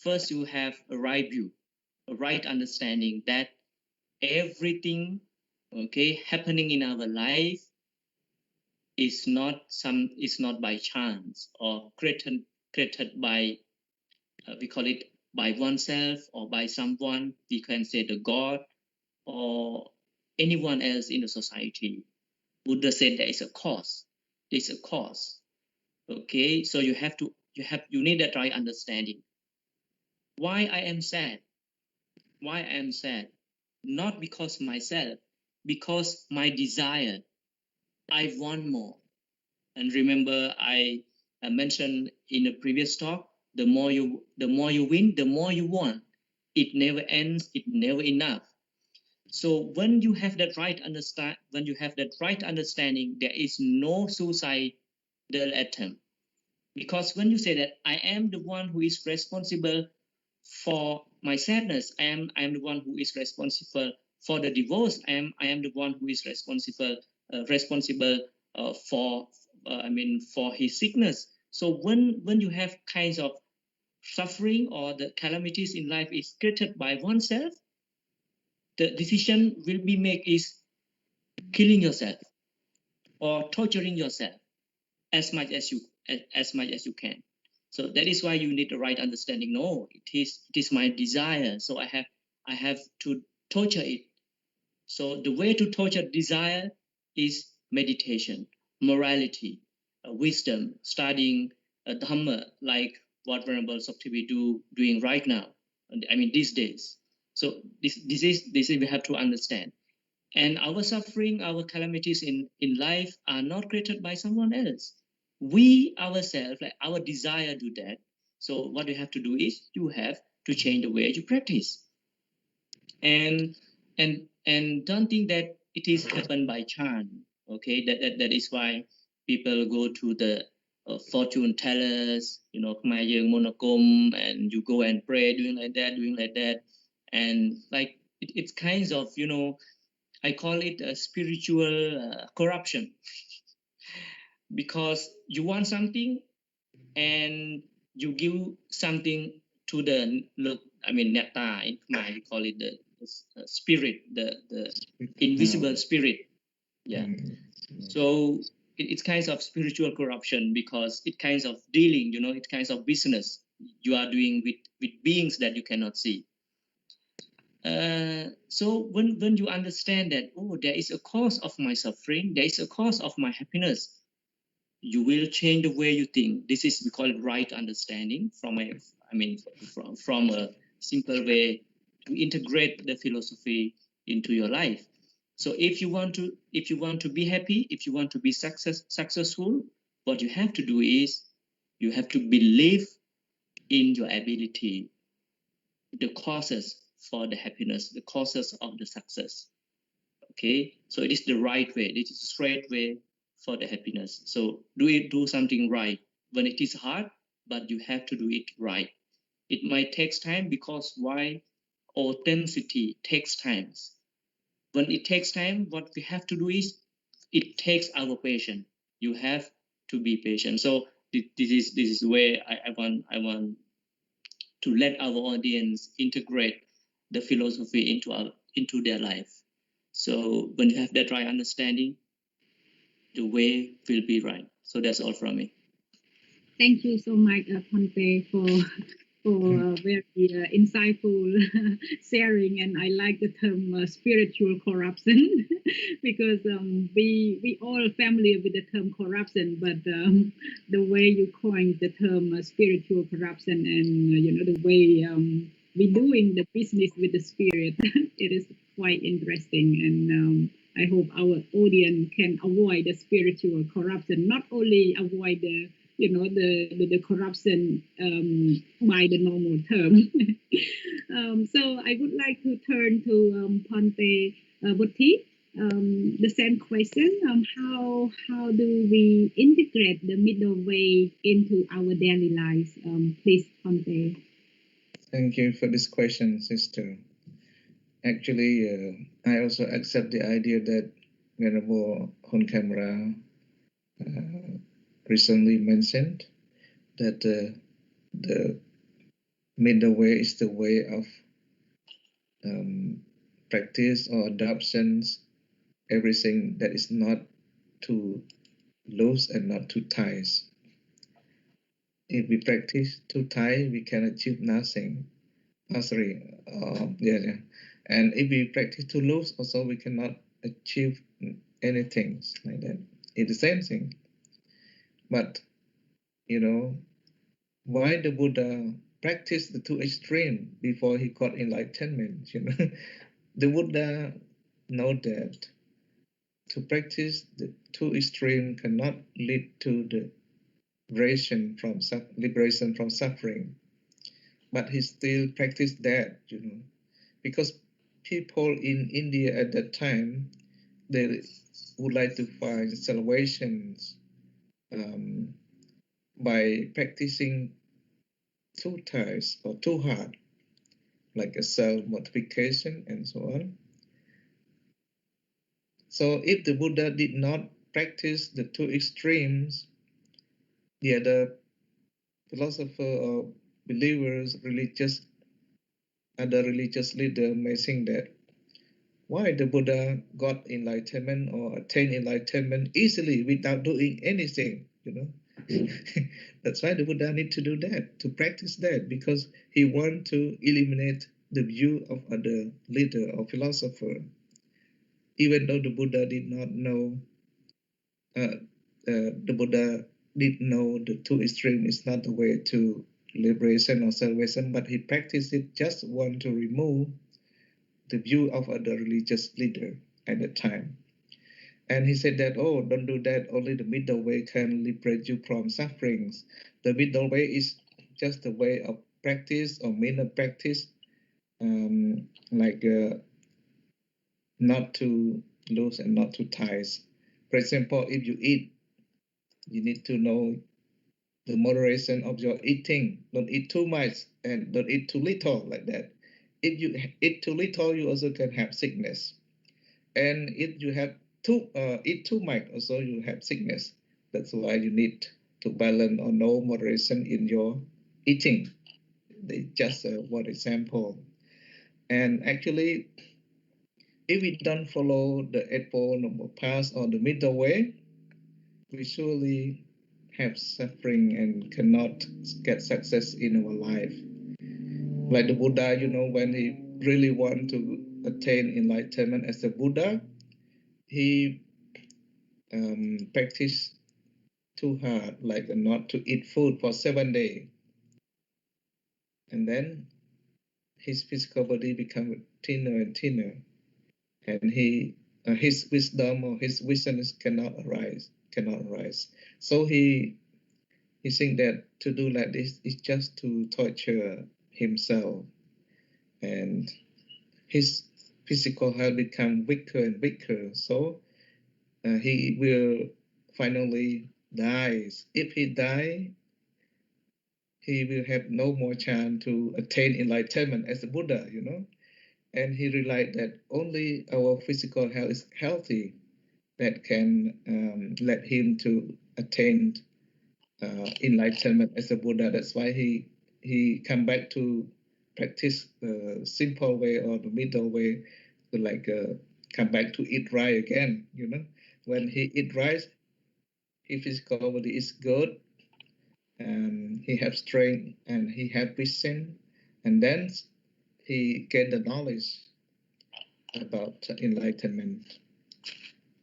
Speaker 1: first you have a right view, a right understanding that everything, okay, happening in our life is not by chance or created by we call it by oneself or by someone. We can say the God or anyone else in the society. Buddha said there is a cause. There's a cause. Okay, so you need that right understanding. Why I am sad? Why I am sad? Not because myself, because my desire. I want more. And remember, I mentioned in a previous talk, the more you win, the more you want. It never ends. It never enough. So when you have that right understanding, there is no suicidal attempt. Because when you say that I am the one who is responsible for my sadness, I am the one who is responsible for the divorce, I am the one who is responsible for his sickness. So when you have kinds of suffering or the calamities in life is created by oneself, the decision will be made is killing yourself or torturing yourself as much as you can. So that is why you need the right understanding. No, it is my desire, so I have to torture it. So the way to torture desire is meditation, morality, wisdom, studying Dhamma, like what Venerable Soktivi doing right now. I mean these days. So this is we have to understand. And our suffering, our calamities in life are not created by someone else. We ourselves, like our desire, do that. So what you have to do is you have to change the way you practice. And don't think that it is happened by chance. Okay, that is why people go to the fortune tellers, Khmer Yeung Monakom, and you go and pray, doing like that, and like it's kinds of I call it a spiritual corruption, because you want something and you give something to the netta in Khmer, we call it the spirit, the invisible spirit. Yeah. So it's kinds of spiritual corruption, because it kinds of dealing, it kinds of business you are doing with beings that you cannot see. So when you understand that, oh, there is a cause of my suffering, there is a cause of my happiness, you will change the way you think. This is, we call it right understanding, from a simple way to integrate the philosophy into your life. So if you want to be happy, if you want to be successful, what you have to do is you have to believe in your ability, the causes for the happiness, the causes of the success. Okay, so it is the right way, it is the straight way for the happiness. So do something right when it is hard, but you have to do it right. It might take time, because why? Authenticity takes time. When it takes time, what we have to do is, it takes our patience. You have to be patient. So this is where I want to let our audience integrate the philosophy into their life. So when you have that right understanding, the way will be right. So that's all from me.
Speaker 4: Thank you so much, Phante, for very insightful sharing. And I like the term spiritual corruption because we all familiar with the term corruption, but the way you coined the term spiritual corruption, and the way we doing the business with the spirit, it is quite interesting. And I hope our audience can avoid the spiritual corruption, not only avoid the corruption by the normal term. So I would like to turn to Phante Bhuti. The same question: how do we integrate the middle way into our daily lives? Please, Phante.
Speaker 5: Thank you for this question, sister. Actually, I also accept the idea that Venerable Khun Khamra recently mentioned that the middle way is the way of practice or adoptions, everything that is not too loose and not too tight. If we practice too tight, we can achieve nothing. And if we practice too loose, also we cannot achieve anything like that. It's the same thing. But why the Buddha practiced the two extreme before he got enlightenment? The Buddha know that to practice the two extreme cannot lead to the liberation from suffering. But he still practiced that, because people in India at that time, they would like to find salvation by practicing too tight or too hard, like a self-mortification and so on. So if the Buddha did not practice the two extremes, the other philosopher or believers, other religious leader may think that why the Buddha got enlightenment or attained enlightenment easily without doing anything, That's why the Buddha need to do that, to practice that, because he want to eliminate the view of other leader or philosopher. Even though the Buddha did not know, the Buddha did know the two extreme is not the way to liberation or salvation, but he practiced it, just want to remove the view of other religious leader at the time. And he said that, oh, don't do that, only the middle way can liberate you from sufferings. The middle way is just a way of practice or mean of practice, not too loose and not too tight. For example, if you eat, you need to know the moderation of your eating. Don't eat too much and don't eat too little, like that. If you eat too little, you also can have sickness. And if you have eat too much, also you have sickness. That's why you need to balance or know moderation in your eating. Just one example. And actually, if we don't follow the Eightfold Noble Path or the middle way, we surely have suffering and cannot get success in our life. Like the Buddha, when he really want to attain enlightenment as a Buddha, he practiced too hard, like not to eat food for 7 days. And then his physical body become thinner and thinner, and his wisdom or his vision cannot arise. So he think that to do like this is just to torture himself, and his physical health become weaker and weaker. So he will finally die. If he die, he will have no more chance to attain enlightenment as a Buddha, And he realized that only our physical health is healthy that can let him to attain enlightenment as a Buddha. That's why he come back to practice the simple way or the middle way, to come back to eat right again. When he eat right, his physical body is good, and he have strength and he have vision, and then he get the knowledge about enlightenment.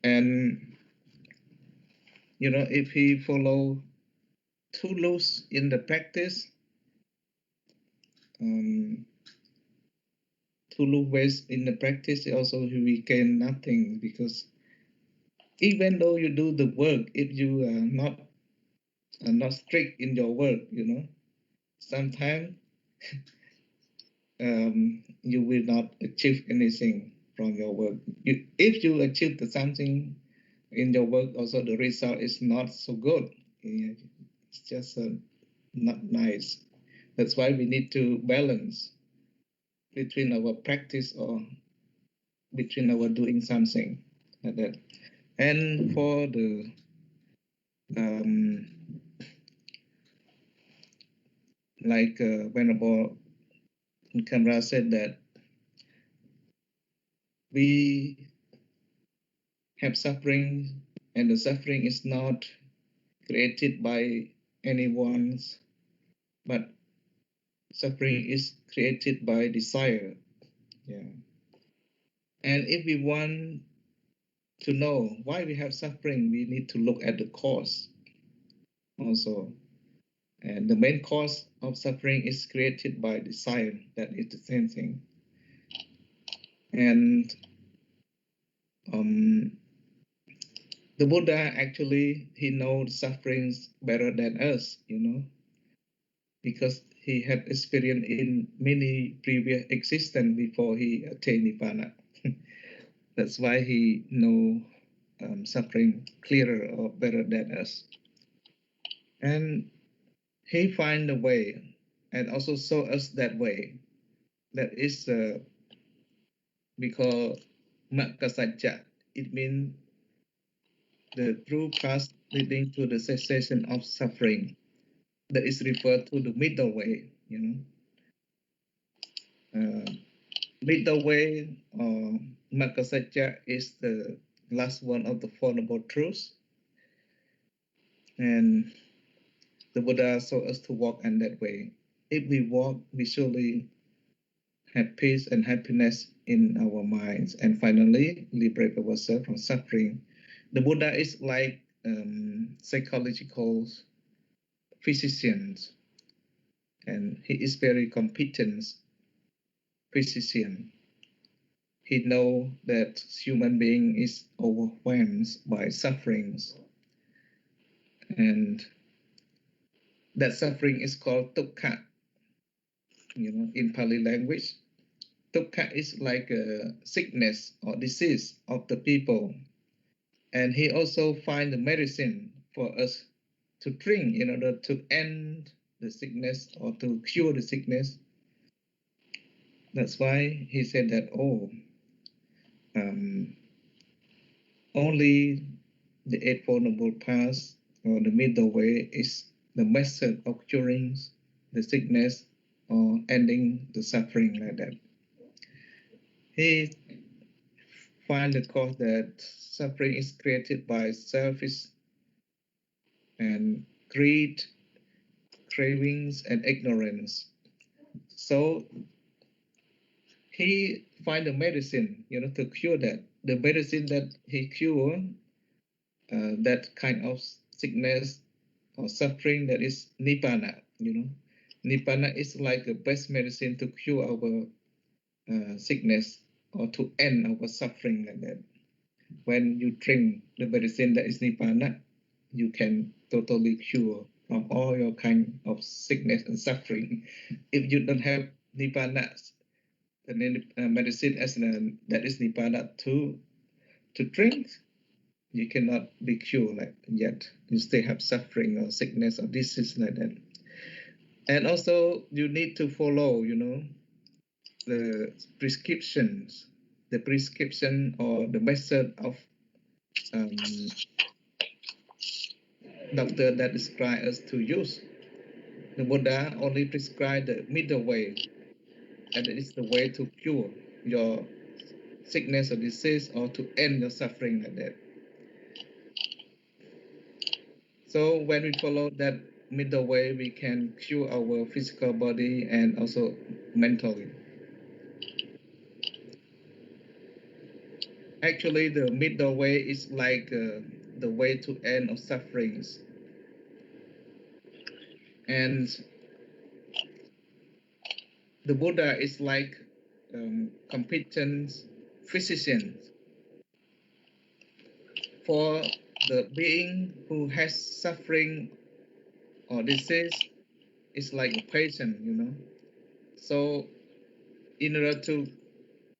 Speaker 5: And if he follow too loose in the practice, too loose ways in the practice, also we gain nothing, because even though you do the work, if you are not strict in your work, sometimes you will not achieve anything from your work. If you achieve something in your work, also the result is not so good. It's just not nice. That's why we need to balance between our practice or between our doing something like that. And for the Venerable Kamra said that we have suffering, and the suffering is not created by anyone's, but suffering is created by desire. Yeah. And if we want to know why we have suffering, we need to look at the cause also. And the main cause of suffering is created by desire. That is the same thing. And the Buddha actually, he knows sufferings better than us, because he had experience in many previous existence before he attained Nibbana. That's why he know suffering clearer or better than us. And he find the way and also show us that way. That is we call Makkasajja. It means the true path leading to the cessation of suffering. That is referred to the middle way, Middle way or Makkasajja is the last one of the Four Noble Truths. And the Buddha showed us to walk in that way. If we walk, we surely have peace and happiness in our minds, and finally liberate ourselves from suffering. The Buddha is like psychological physician, and he is very competent physician. He knows that human being is overwhelmed by sufferings, and that suffering is called dukkha. In Pali language, dukkha is like a sickness or disease of the people. And he also find the medicine for us to drink in order to end the sickness or to cure the sickness. That's why he said that, only the Eightfold Noble Path or the middle way is the method of curing the sickness or ending the suffering like that. He find the cause that suffering is created by selfish and greed, cravings, and ignorance. So he find a medicine, to cure that. The medicine that he cure that kind of sickness or suffering, that is nibbana. Nibbana is like the best medicine to cure our sickness or to end our suffering like that. When you drink the medicine that is nibbana, you can totally cure from all your kind of sickness and suffering. If you don't have nibbana, the medicine that is nibbana to drink, you cannot be cured like yet. You still have suffering or sickness or disease like that. And also you need to follow, the prescriptions, the prescription or the method of doctor that describe us to use. The Buddha only prescribed the middle way, and it is the way to cure your sickness or disease or to end your suffering like that. So when we follow that middle way, we can cure our physical body and also mentally. Actually, the middle way is like the way to end of sufferings. And the Buddha is like competent physician for the being who has suffering or disease. Is like a patient, So in order to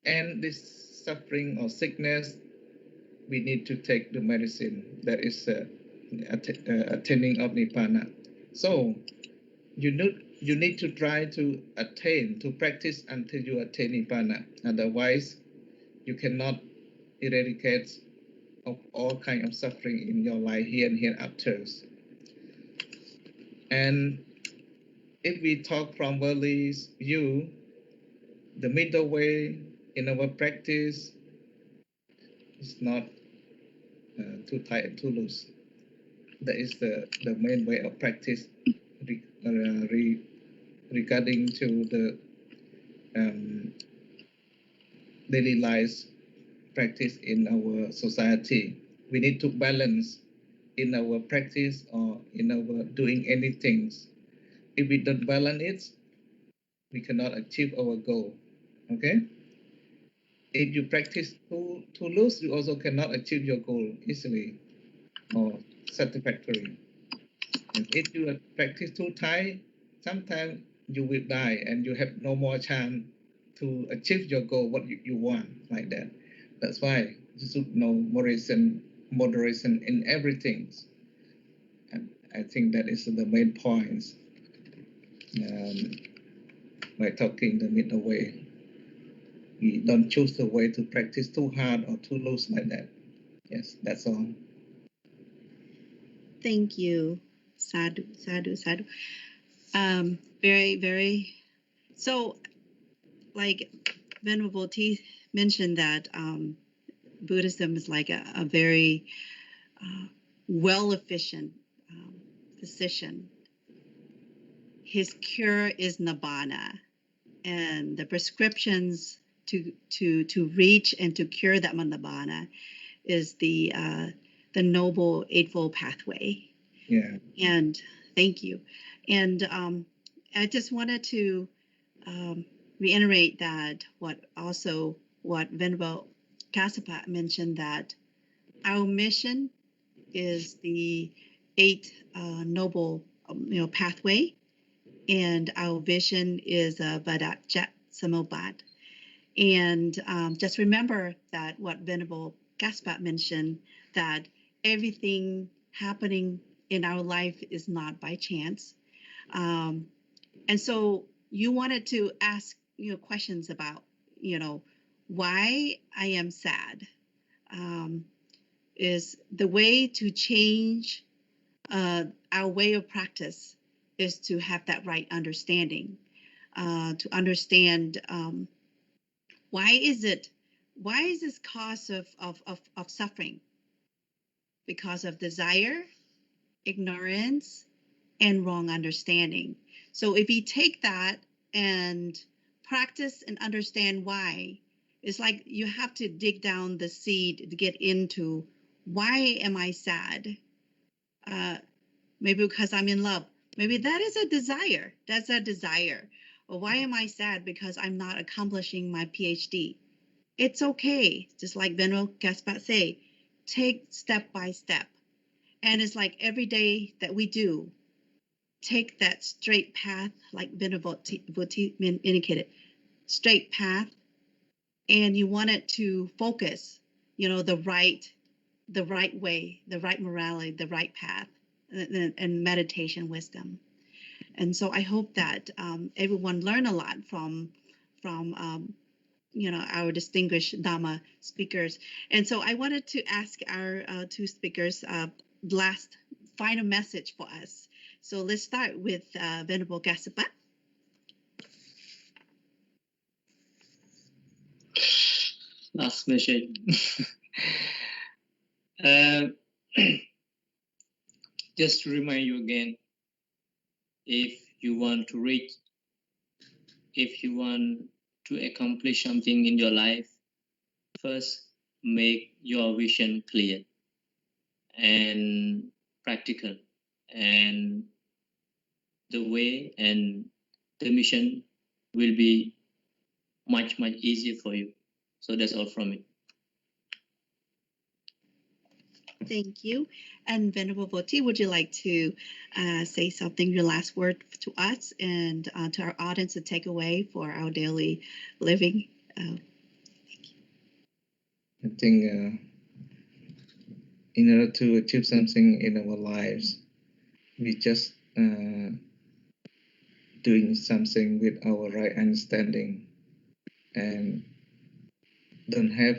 Speaker 5: end this suffering or sickness, we need to take the medicine that is attaining of nibbana. So you need to try to practice until you attain nibbana. Otherwise, you cannot eradicate of all kind of suffering in your life here and hereafter. And if we talk from worldly view, the middle way in our practice is not too tight and too loose. That is the main way of practice regarding to the daily life practice in our society. We need to balance in our practice or in our doing anything. If we don't balance it, we cannot achieve our goal. Okay? If you practice too loose, you also cannot achieve your goal easily or satisfactory. And if you practice too tight, sometimes you will die and you have no more chance to achieve your goal, what you want, like that. That's why you should know moderation in everything. And I think that is the main point by talking the middle way. We don't choose the way to practice too hard or too loose like that. Yes, that's all.
Speaker 2: Thank you. Sadhu, sadhu, sadhu. Very, very. So, like Venerable T mentioned that Buddhism is like a very well-efficient physician. His cure is nibbana, and the prescriptions to reach and to cure that nibbana is the noble eightfold pathway.
Speaker 5: Yeah.
Speaker 2: And thank you. And I just wanted to reiterate that what Venerable Kassapa mentioned, that our mission is the eight noble pathway, and our vision is Vadajat Samobad. And just remember that what Venerable Kassapa mentioned, that everything happening in our life is not by chance. And so you wanted to ask questions about why I am sad. Is the way to change our way of practice is to have that right understanding, to understand why is this cause of suffering? Because of desire, ignorance, and wrong understanding. So if you take that and practice and understand why, it's like you have to dig down the seed to get into why am I sad? Maybe because I'm in love. Maybe that is a desire. That's a desire. Or why am I sad? Because I'm not accomplishing my PhD. It's okay. Just like Venerable Gaspar say, take step by step. And it's like every day that we do, take that straight path, like Venerable Voti indicated, straight path, and you want it to focus, the right way, the right morality, the right path, and meditation wisdom. And so I hope that everyone learn a lot from our distinguished Dhamma speakers. And so I wanted to ask our two speakers last final message for us. So let's start with Venerable Gaspar.
Speaker 1: Last message. Just to remind you again, if you want to reach, if you want to accomplish something in your life, first make your vision clear and practical, and the way and the mission will be much easier for you. So that's all from me.
Speaker 2: Thank you. And Venerable Voti, would you like to say something, your last word to us and to our audience to take away for our daily living?
Speaker 5: I think in order to achieve something in our lives, we just doing something with our right understanding and don't have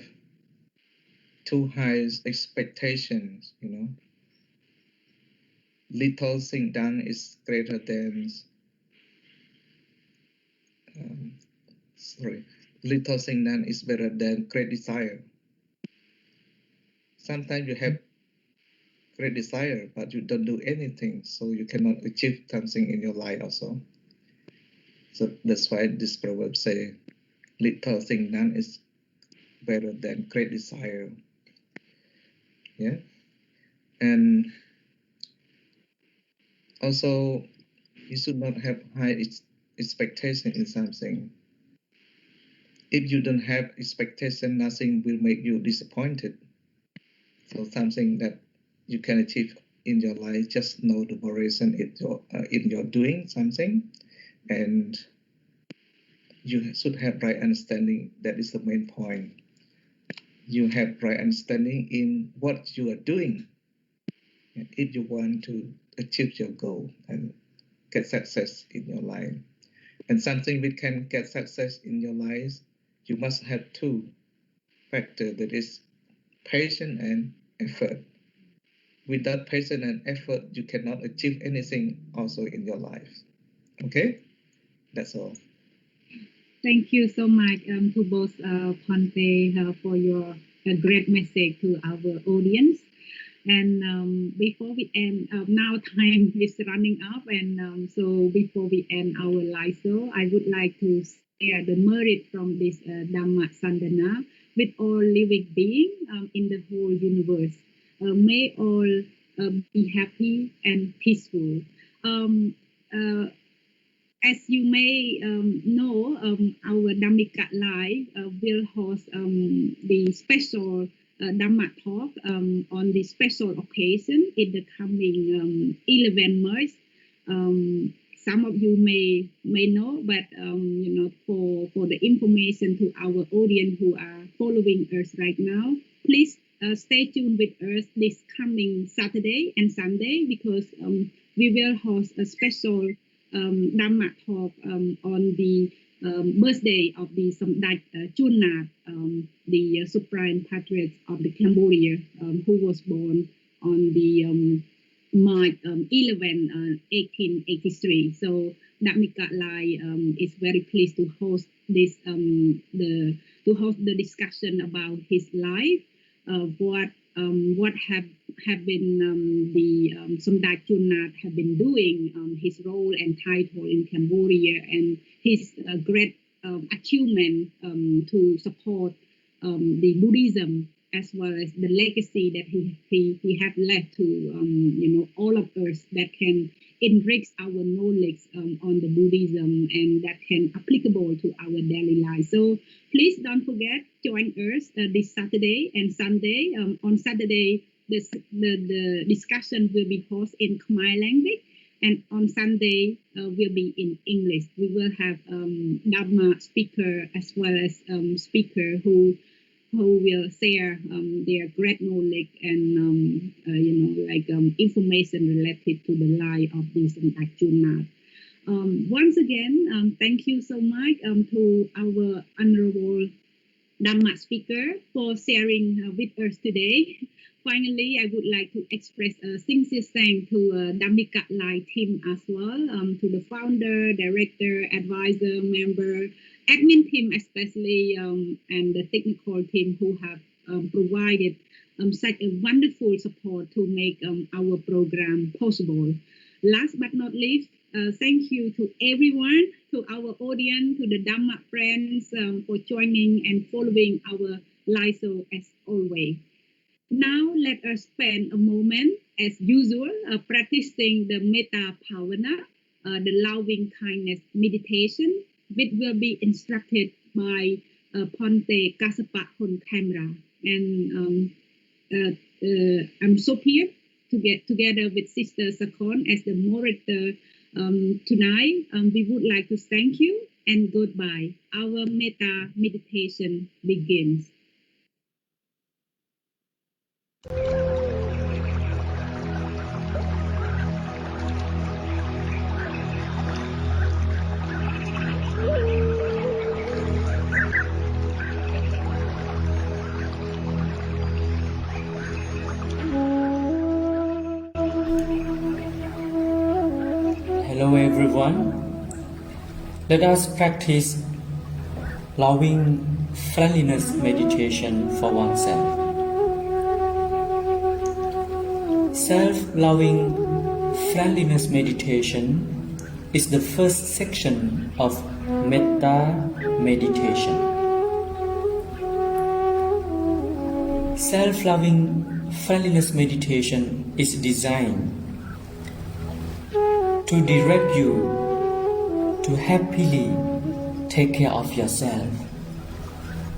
Speaker 5: too high expectations, Little thing done is greater than little thing done is better than great desire. Sometimes you have great desire, but you don't do anything, so you cannot achieve something in your life also. So that's why this proverb say, little thing done is better than great desire. Yeah. And also, you should not have high expectation in something. If you don't have expectation, nothing will make you disappointed. So something that you can achieve in your life, just know the moderation in your doing something, and you should have right understanding. That is the main point. You have right understanding in what you are doing, if you want to achieve your goal and get success in your life. And something which can get success in your life, you must have two factors, that is patience and effort. Without patience and effort, you cannot achieve anything also in your life. Okay? That's all.
Speaker 4: Thank you so much to both Phante for your great message to our audience. And before we end, now time is running up, and so before we end our live show, I would like to share the merit from this Dhamma Sandhana with all living beings in the whole universe. May all be happy and peaceful. As you may know, our Dhammika Live will host the special Dhamma talk on the special occasion in the coming 11 March. Some of you may know, but for the information to our audience who are following us right now, please stay tuned with us this coming Saturday and Sunday, because we will host a special Dhamma talk on the birthday of the Samdech Chulnat, the Supreme Patriarch of the Cambodia, who was born on the March 11, 1883. So Dhammika Lai is very pleased to host this to host the discussion about his life, what what have been the Somdak Junat have been doing, his role and title in Cambodia, and his great achievement to support the Buddhism, as well as the legacy that he have left to all of us, that can enrich our knowledge on the Buddhism, and that can applicable to our daily life. So please don't forget, join us this Saturday and Sunday. On Saturday, the discussion will be hosted in Khmer language, and on Sunday will be in English. We will have Dharma speaker as well as speaker who will share their great knowledge and information related to the life of this Junat. Once again, thank you so much to our honorable Dhamma speaker for sharing with us today. Finally, I would like to express a sincere thanks to Dhammika Live team as well, to the founder, director, advisor, member, admin team especially, and the technical team who have provided such a wonderful support to make our program possible. Last but not least, thank you to everyone, to our audience, to the Dhamma friends for joining and following our live show as always. Now let us spend a moment, as usual, practicing the Metta Bhavana, the loving kindness meditation, which will be instructed by Ponte Kasapa on camera. And I'm so here to get together with Sister Sakon as the moderator tonight. We would like to thank you and goodbye. Our Metta meditation begins.
Speaker 6: Hello everyone. Let us practice loving friendliness meditation for oneself. Self-loving friendliness meditation is the first section of Metta meditation. Self-loving friendliness meditation is designed to direct you to happily take care of yourself,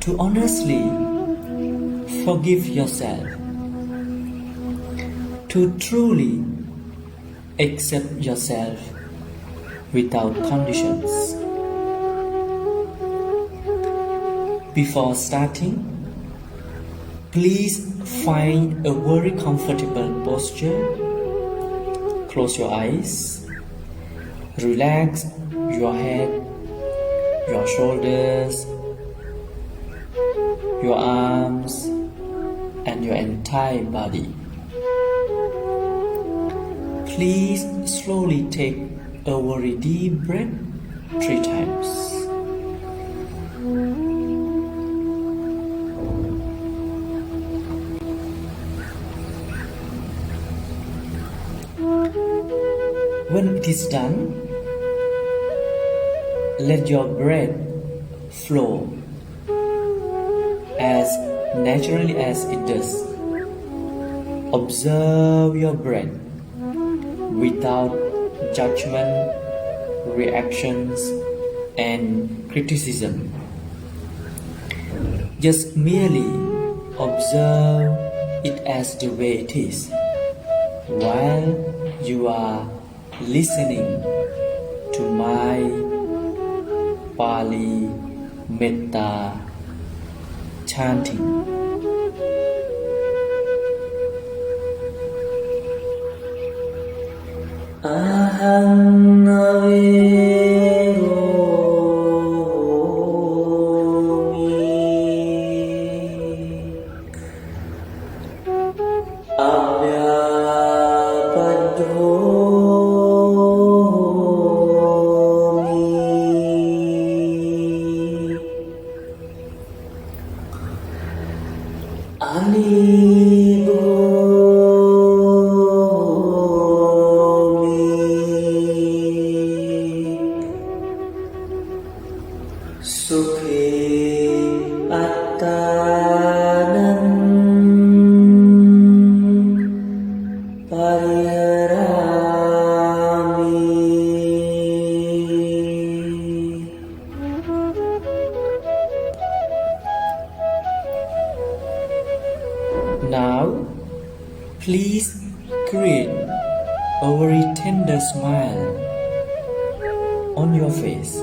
Speaker 6: to honestly forgive yourself, to truly accept yourself without conditions. Before starting, please find a very comfortable posture. Close your eyes. Relax your head, your shoulders, your arms, and your entire body. Please slowly take a very deep breath 3 times. When it is done, let your breath flow as naturally as it does. Observe your breath without judgment, reactions, and criticism. Just merely observe it as the way it is while you are listening to my Pali Metta chanting. Aham Now, please create a very tender smile on your face.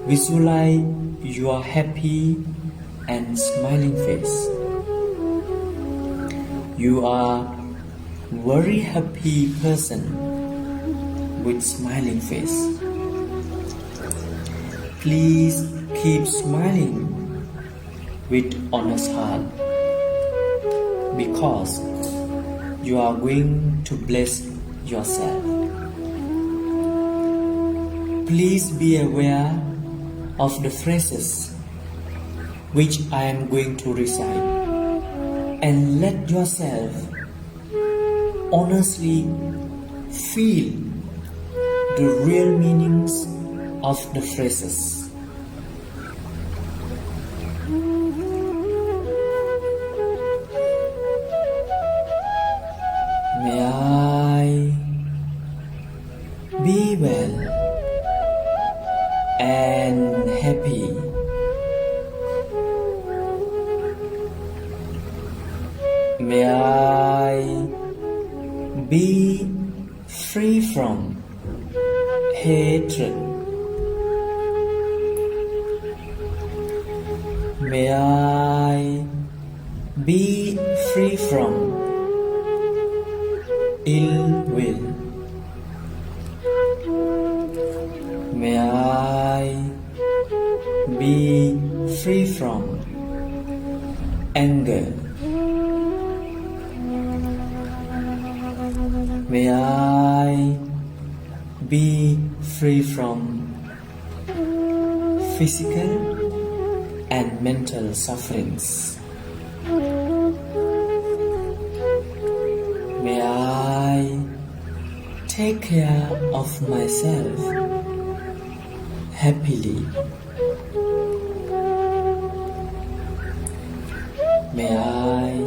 Speaker 6: Visualize your happy and smiling face. You are very happy person with smiling face. Please keep smiling with honest heart, because you are going to bless yourself. Please be aware of the phrases which I am going to recite, and let yourself honestly feel the real meanings of the phrases. May I be well and happy. May I be free from hatred. May I be free from ill will. May I be free from anger. May I be free from physical and mental sufferings. May I take care of myself happily. May I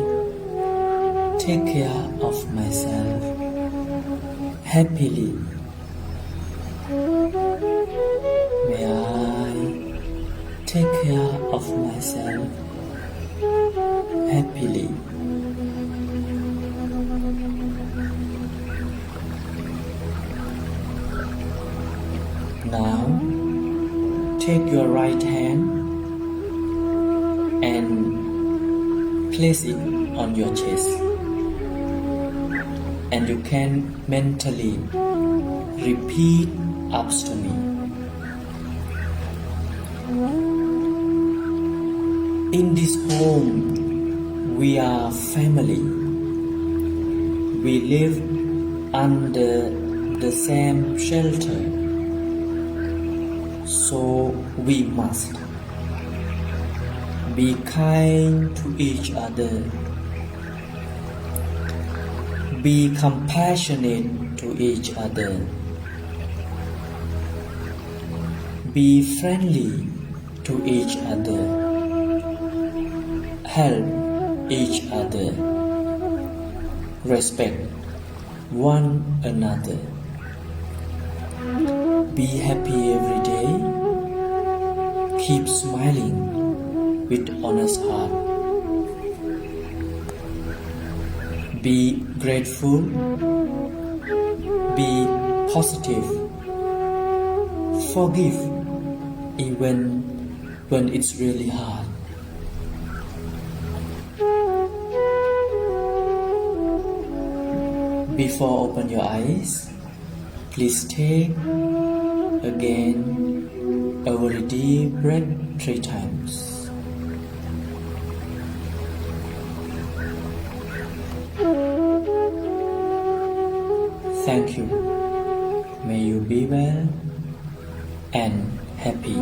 Speaker 6: take care of myself happily. May I take care of myself happily. Now, take your right hand and place it on your chest, and you can mentally repeat after me. In this home, we are family. We live under the same shelter, so we must be kind to each other, be compassionate to each other, be friendly to each other, help each other, respect one another. Be happy every day. Keep smiling with honest heart. Be grateful. Be positive. Forgive even when it's really hard. Before open your eyes, please take again a very deep breath 3 times. Thank you. May you be well and happy.